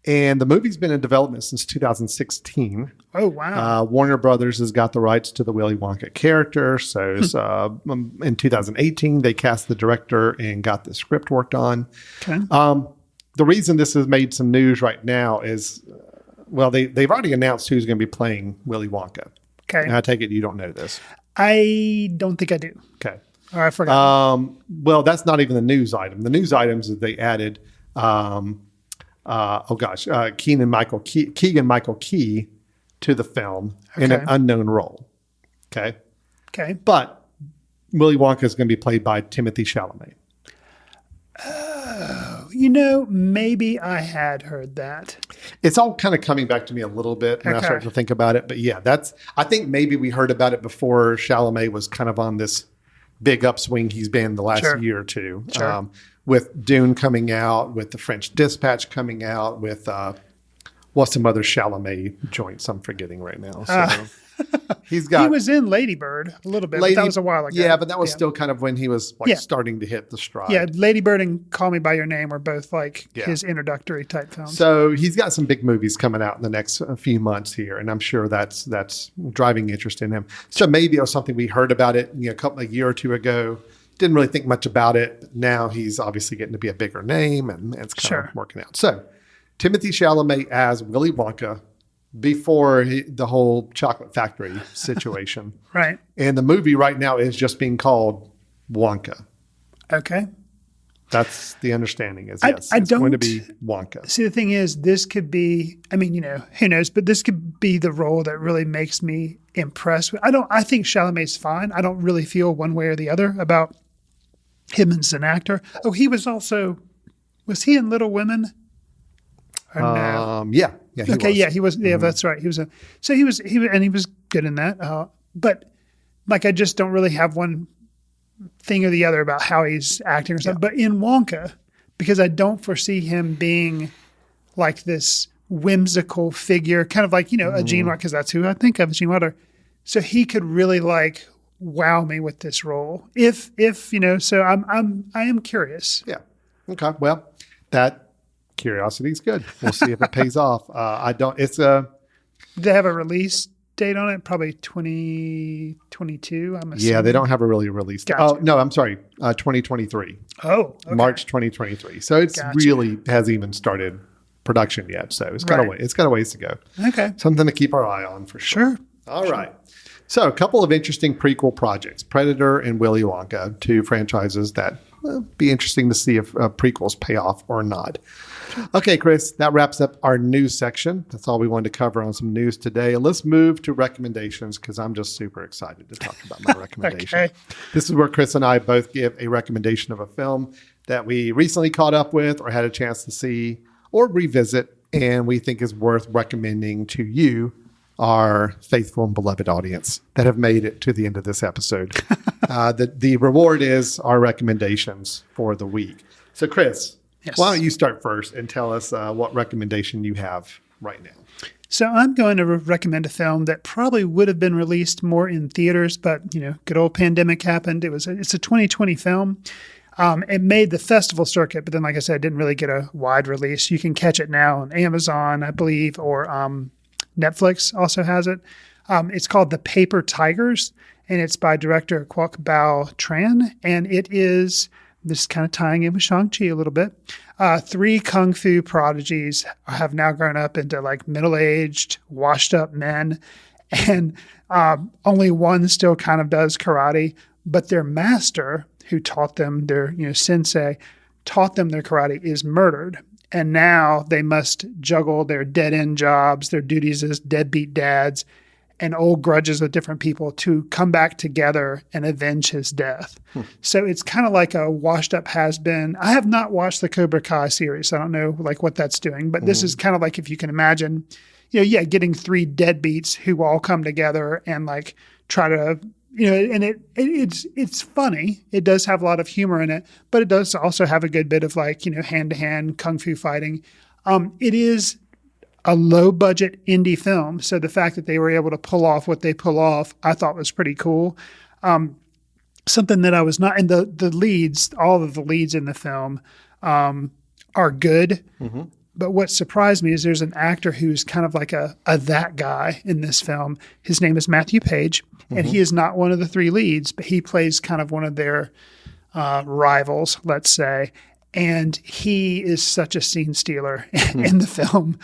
And the movie's been in development since 2016. Oh wow. Warner Brothers has got the rights to the Willy Wonka character. So in 2018, they cast the director and got the script worked on. Okay. The reason this has made some news right now is, they've already announced who's going to be playing Willy Wonka. Okay. And I take it you don't know this. I don't think I do. Okay. Or I forgot. Well, that's not even the news item. The news items is they added, Keegan Michael Key to the film in an Okay. unknown role. Okay. Okay. But Willy Wonka is going to be played by Timothy Chalamet. Maybe I had heard that. It's all kind of coming back to me a little bit when I Okay. start to think about it. But yeah, I think maybe we heard about it before Chalamet was kind of on this big upswing he's been the last Sure. year or two. Sure. With Dune coming out, with the French Dispatch coming out, with what's some other Chalamet joints I'm forgetting right now. So he's got He was in Lady Bird a little bit, but that was a while ago. Yeah, but that was still kind of when he was Yeah. starting to hit the stride. Yeah, Lady Bird and Call Me by Your Name were both Yeah. his introductory type films. So he's got some big movies coming out in the next few months here, and I'm sure that's driving interest in him. So maybe it was something we heard about it a year or two ago. Didn't really think much about it. Now he's obviously getting to be a bigger name, and it's kind Sure. of working out. So Timothy Chalamet as Willy Wonka before the whole Chocolate Factory situation. Right. And the movie right now is just being called Wonka. Okay. That's the understanding is, I yes, it's going to don't- be Wonka. See, the thing is, this could be, who knows, but this could be the role that really makes me impressed. I think Chalamet's fine. I don't really feel one way or the other about him as an actor. Oh, was he in Little Women? Or no? Yeah. He Okay, was. yeah, he was. Yeah, that's right. He was and he was good in that. But I just don't really have one thing or the other about how he's acting or something. But in Wonka, because I don't foresee him being like this whimsical figure, kind of like a Gene Wilder, because that's who I think of, Gene Wilder. So he could really wow me with this role. If so I am curious. Yeah. Okay. Well, that curiosity is good. We'll see if it pays off. Do they have a release date on it? Probably 2022. I'm assuming. Yeah, they don't have a really release date. Gotcha. Oh, no, I'm sorry. 2023. Oh, okay. March 2023. So it's Gotcha. really hasn't even started production yet. So it's got Right. it's got a ways to go. Okay. Something to keep our eye on for sure. Sure. All right. So a couple of interesting prequel projects, Predator and Willy Wonka, 2 franchises that be interesting to see if prequels pay off or not. Okay, Chris, that wraps up our news section. That's all we wanted to cover on some news today. Let's move to recommendations because I'm just super excited to talk about my recommendation. Okay. This is where Chris and I both give a recommendation of a film that we recently caught up with or had a chance to see or revisit and we think is worth recommending to you, our faithful and beloved audience that have made it to the end of this episode. The reward is our recommendations for the week. So, Chris, Yes. why don't you start first and tell us what recommendation you have right now? So I'm going to recommend a film that probably would have been released more in theaters, but good old pandemic happened. It's a 2020 film. It made the festival circuit, but then, like I said, it didn't really get a wide release. You can catch it now on Amazon, I believe, or Netflix also has it. It's called The Paper Tigers, and it's by director Quoc Bao Tran, and it is, this is kind of tying in with Shang-Chi a little bit. 3 kung fu prodigies have now grown up into like middle-aged, washed-up men, and only one still kind of does karate, but their master, who taught them, their sensei, taught them their karate, is murdered. And now they must juggle their dead-end jobs, their duties as deadbeat dads, and old grudges with different people to come back together and avenge his death. So it's kind of like a washed-up has-been. I have not watched the Cobra Kai series, so I don't know like what that's doing. But this is kind of like, if you can imagine, getting 3 deadbeats who all come together and like try to, and it's funny. It does have a lot of humor in it, but it does also have a good bit of like, hand-to-hand kung fu fighting. It is a low-budget indie film, so the fact that they were able to pull off what they pull off, I thought was pretty cool. Something that I was not, and the leads, all of the leads in the film are good. Mm-hmm. But what surprised me is there's an actor who's kind of like a that guy in this film. His name is Matthew Page, and he is not one of the 3 leads, but he plays kind of one of their rivals, let's say. And he is such a scene stealer in the film.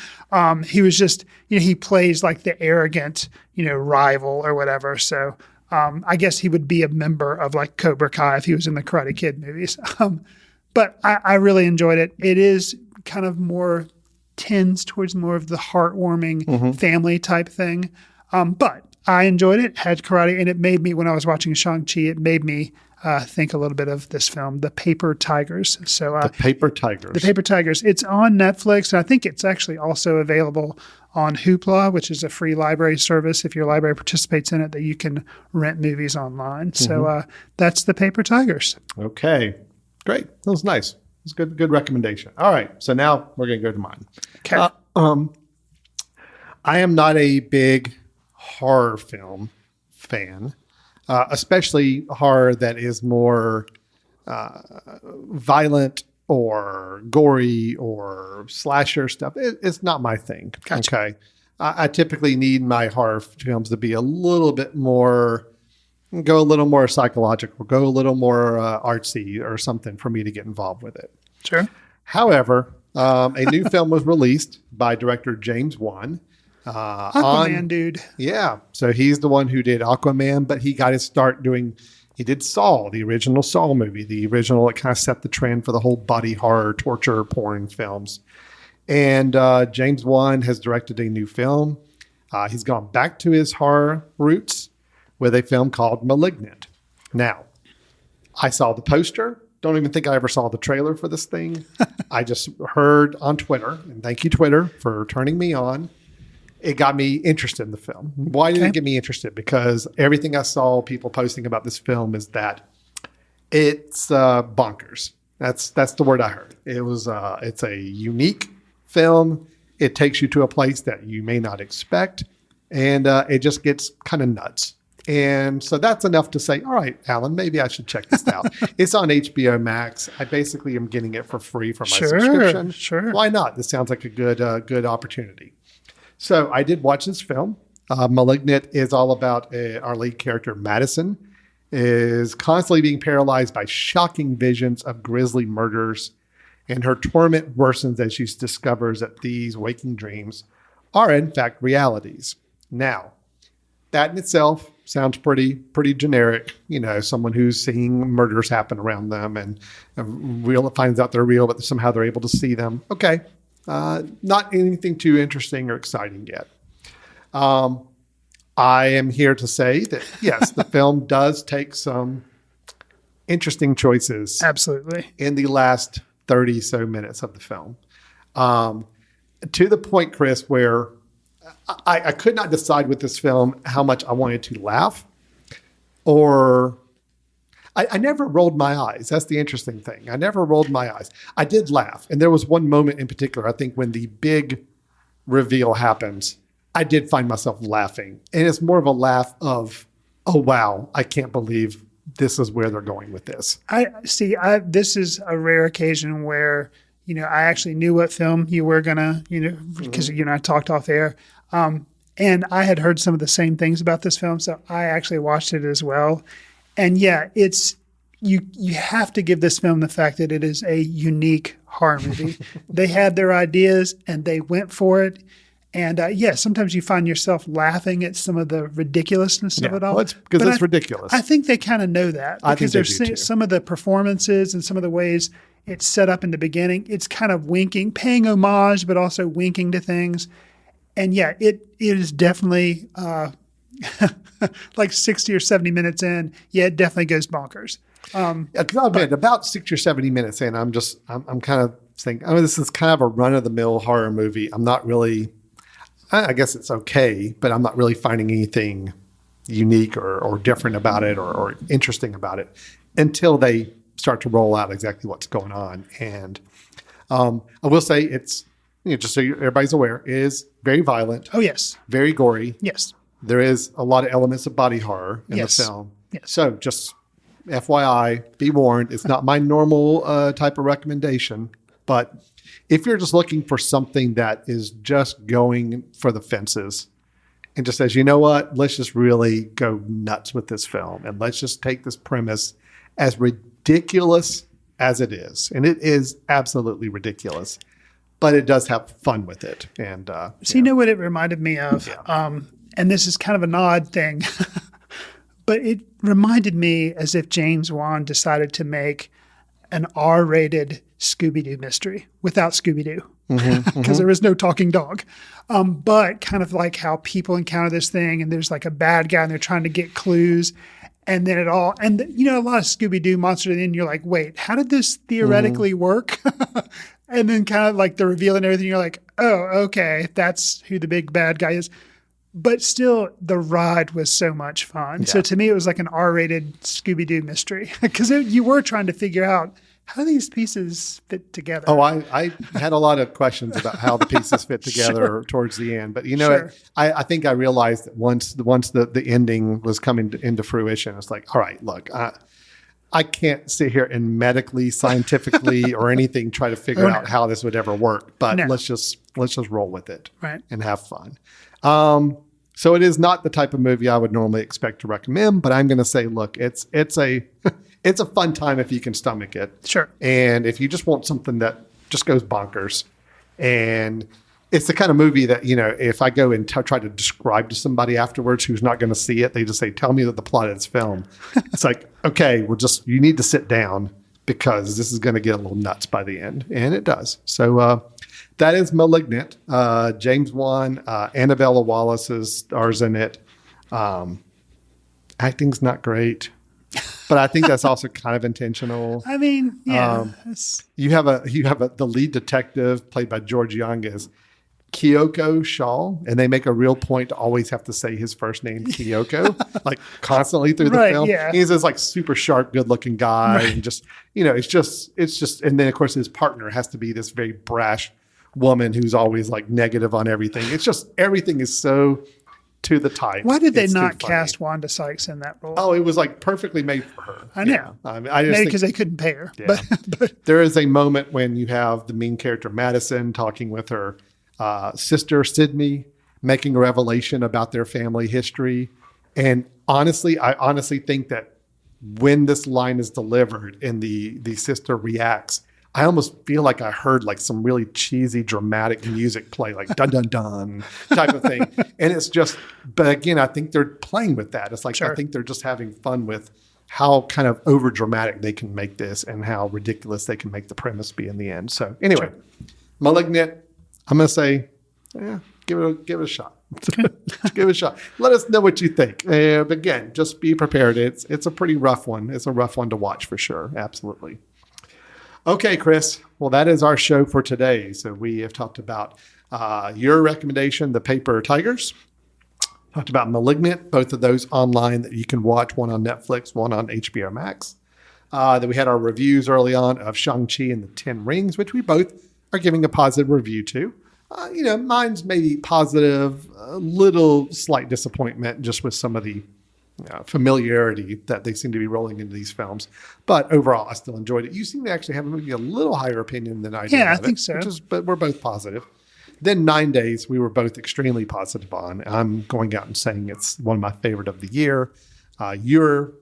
He was just, he plays like the arrogant, rival or whatever. So I guess he would be a member of like Cobra Kai if he was in the Karate Kid movies. But I really enjoyed it. It is kind of more, tends towards more of the heartwarming family type thing. But I enjoyed it, had karate, and it made me, when I was watching Shang-Chi, it made me think a little bit of this film, The Paper Tigers. So The Paper Tigers. The Paper Tigers. It's on Netflix, and I think it's actually also available on Hoopla, which is a free library service if your library participates in it, that you can rent movies online. So that's The Paper Tigers. Okay, great. That was nice. It's a good recommendation. All right, so now we're going to go to mine. Okay. I am not a big horror film fan, especially horror that is more violent or gory or slasher stuff. It's not my thing. Gotcha. Okay. I typically need my horror films to be a little bit more, go a little more psychological, go a little more artsy or something for me to get involved with it. Sure. However, a new film was released by director James Wan. Aquaman dude. Yeah. So he's the one who did Aquaman, but he got his start he did Saw, the original Saw movie, it kind of set the trend for the whole body horror, torture, porn films. And James Wan has directed a new film. He's gone back to his horror roots with a film called Malignant. Now, I saw the poster. Don't even think I ever saw the trailer for this thing. I just heard on Twitter, and thank you, Twitter, for turning me on. It got me interested in the film. Why did it get me interested? Because everything I saw people posting about this film is that it's bonkers. That's the word I heard. It's a unique film. It takes you to a place that you may not expect, and it just gets kind of nuts. And so that's enough to say, all right, Alan, maybe I should check this out. It's on HBO Max. I basically am getting it for free for my subscription. Sure. Why not? This sounds like a good opportunity. So I did watch this film. Malignant is all about our lead character, Madison, is constantly being paralyzed by shocking visions of grisly murders, and her torment worsens as she discovers that these waking dreams are in fact realities. Now, that in itself sounds pretty generic. Someone who's seeing murders happen around them and finds out they're real, but somehow they're able to see them. Okay. Not anything too interesting or exciting yet. I am here to say that, yes, the film does take some interesting choices. Absolutely. In the last 30 so minutes of the film. To the point, Chris, where I could not decide with this film how much I wanted to laugh or I never rolled my eyes. That's the interesting thing. I never rolled my eyes. I did laugh. And there was one moment in particular, I think when the big reveal happens, I did find myself laughing. And it's more of a laugh of, oh, wow, I can't believe this is where they're going with this. I see. This is a rare occasion where I actually knew what film you were gonna, because you and I talked off air, and I had heard some of the same things about this film, so I actually watched it as well. And yeah, it's you have to give this film the fact that it is a unique horror movie. They had their ideas and they went for it. And sometimes you find yourself laughing at some of the ridiculousness of it all. Well, because it's ridiculous. I think they kind of know that. I think because they do too. Some of the performances and some of the ways it's set up in the beginning, it's kind of winking, paying homage, but also winking to things. And yeah, it is definitely like 60 or 70 minutes in. Yeah, it definitely goes bonkers. Because I'll admit, about 60 or 70 minutes in, I'm kind of thinking, this is kind of a run-of-the-mill horror movie. I'm not really, I guess it's okay, but I'm not really finding anything unique or different about it or interesting about it until they start to roll out exactly what's going on. And I will say it's, just so everybody's aware, it is very violent. Oh, yes. Very gory. Yes. There is a lot of elements of body horror in the film. Yes. So just FYI, be warned, it's not my normal type of recommendation, but if you're just looking for something that is just going for the fences and just says, you know what, let's just really go nuts with this film and let's just take this premise as ridiculous as it is. And it is absolutely ridiculous, but it does have fun with it. And so you know what it reminded me of? Yeah. And this is kind of an odd thing, but it reminded me as if James Wan decided to make an R-rated Scooby-Doo mystery without Scooby-Doo because there is no talking dog. But kind of like how people encounter this thing and there's like a bad guy and they're trying to get clues. And then a lot of Scooby-Doo monsters, and then you're like, wait, how did this theoretically work? And then kind of like the reveal and everything, you're like, oh, okay, that's who the big bad guy is. But still, the ride was so much fun. Yeah. So to me, it was like an R-rated Scooby-Doo mystery because you were trying to figure out how these pieces fit together. Oh, I had a lot of questions about how the pieces fit together towards the end. But, Sure. I think I realized that once the ending was coming into fruition, it's like, all right, look, I can't sit here and medically, scientifically, or anything try to figure out how this would ever work. But let's just roll with it and have fun. So it is not the type of movie I would normally expect to recommend, but I'm going to say, look, it's a it's a fun time if you can stomach it. Sure. And if you just want something that just goes bonkers, and it's the kind of movie that, if I go and try to describe to somebody afterwards who's not going to see it, they just say, tell me the plot of this film. It's like, okay, you need to sit down because this is going to get a little nuts by the end. And it does. So that is Malignant. James Wan, Annabella Wallace stars in it. Acting's not great, but I think that's also kind of intentional. I mean, yeah. You have the lead detective played by George Young is Kyoko Shaw, and they make a real point to always have to say his first name, Kyoko, like constantly through the film. Yeah. He's this like super sharp, good looking guy. And just, it's just, and then of course his partner has to be this very brash woman who's always like negative on everything. It's just, everything is so to the type. Why did they It's not too funny. cast Wanda Sykes in that role? Oh, it was like perfectly made for her. I know. Yeah. I mean, I just Maybe think- because they couldn't pay her. Yeah. But there is a moment when you have the main character Madison talking with her sister Sydney, making a revelation about their family history. And honestly, I honestly think that when this line is delivered and the sister reacts, I almost feel like I heard like some really cheesy, dramatic music play, like dun dun dun type of thing. And it's just, but again, I think they're playing with that. It's like, Sure. I think they're just having fun with how kind of over dramatic they can make this and how ridiculous they can make the premise be in the end. So anyway, Malignant, I'm going to say, give it a shot. Give it a shot. Let us know what you think. But again, just be prepared. It's a pretty rough one. It's a rough one to watch for sure. Absolutely. Okay, Chris. Well, that is our show for today. So we have talked about your recommendation, The Paper Tigers. Talked about Malignant, both of those online that you can watch, one on Netflix, one on HBO Max. Then we had our reviews early on of Shang-Chi and the Ten Rings, which we both are giving a positive review to. Mine's maybe positive, a little slight disappointment just with some of the familiarity that they seem to be rolling into these films. But overall, I still enjoyed it. You seem to actually have maybe a little higher opinion than I do. Yeah, I of think it, so. But we're both positive. Then 9 Days, we were both extremely positive on. I'm going out and saying it's one of my favorite of the year. You're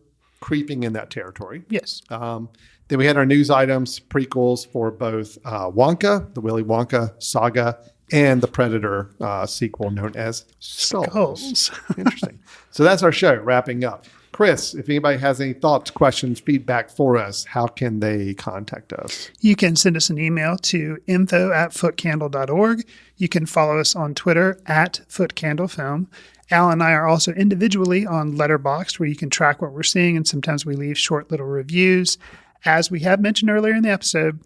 creeping in that territory. Yes. Then we had our news items, prequels for both Wonka, the Willy Wonka saga, and the Predator sequel known as Skulls. Interesting. So that's our show wrapping up. Chris, if anybody has any thoughts, questions, feedback for us, how can they contact us? You can send us an email to info@footcandle.org. You can follow us on Twitter @footcandlefilm. Al and I are also individually on Letterboxd, where you can track what we're seeing, and sometimes we leave short little reviews. As we have mentioned earlier in the episode,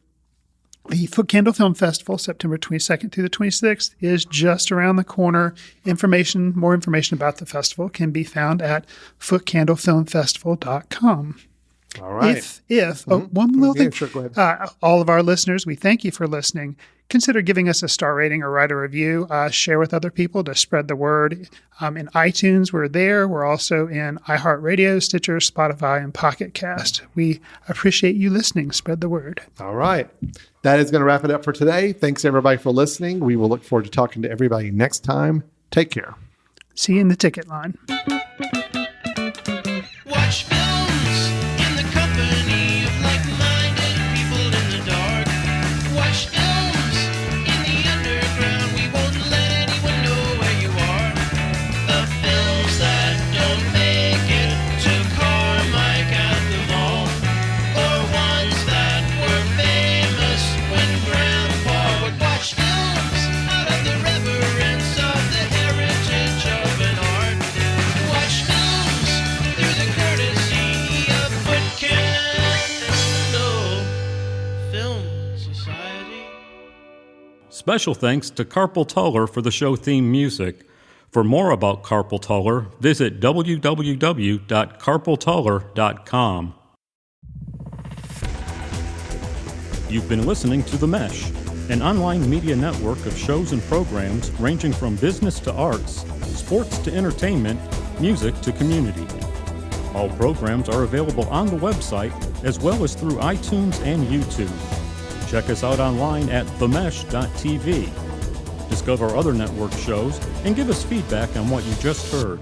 the Foot Candle Film Festival, September 22nd through the 26th, is just around the corner. More information about the festival can be found at footcandlefilmfestival.com. All right. One little thing. Sure, go ahead. All of our listeners, we thank you for listening. Consider giving us a star rating or write a review. Share with other people to spread the word. In iTunes, we're there. We're also in iHeartRadio, Stitcher, Spotify, and Pocket Cast. We appreciate you listening. Spread the word. All right. That is going to wrap it up for today. Thanks, everybody, for listening. We will look forward to talking to everybody next time. Take care. See you in the ticket line. Watch films in the company of like-minded people in the dark. Watch films in the underground. We won't let anyone know where you are. The films that don't make it to Carmike at the mall, or ones that were famous when Grandpa would watch films out of the reverence of the heritage of an art. Watch films through the courtesy of Foot Candle Film Society. Special thanks to Carpal Tuller for the show theme music. For more about Carpal Tuller, visit www.carpaltuller.com. You've been listening to The Mesh, an online media network of shows and programs ranging from business to arts, sports to entertainment, music to community. All programs are available on the website as well as through iTunes and YouTube. Check us out online at themesh.tv. Discover other network shows and give us feedback on what you just heard.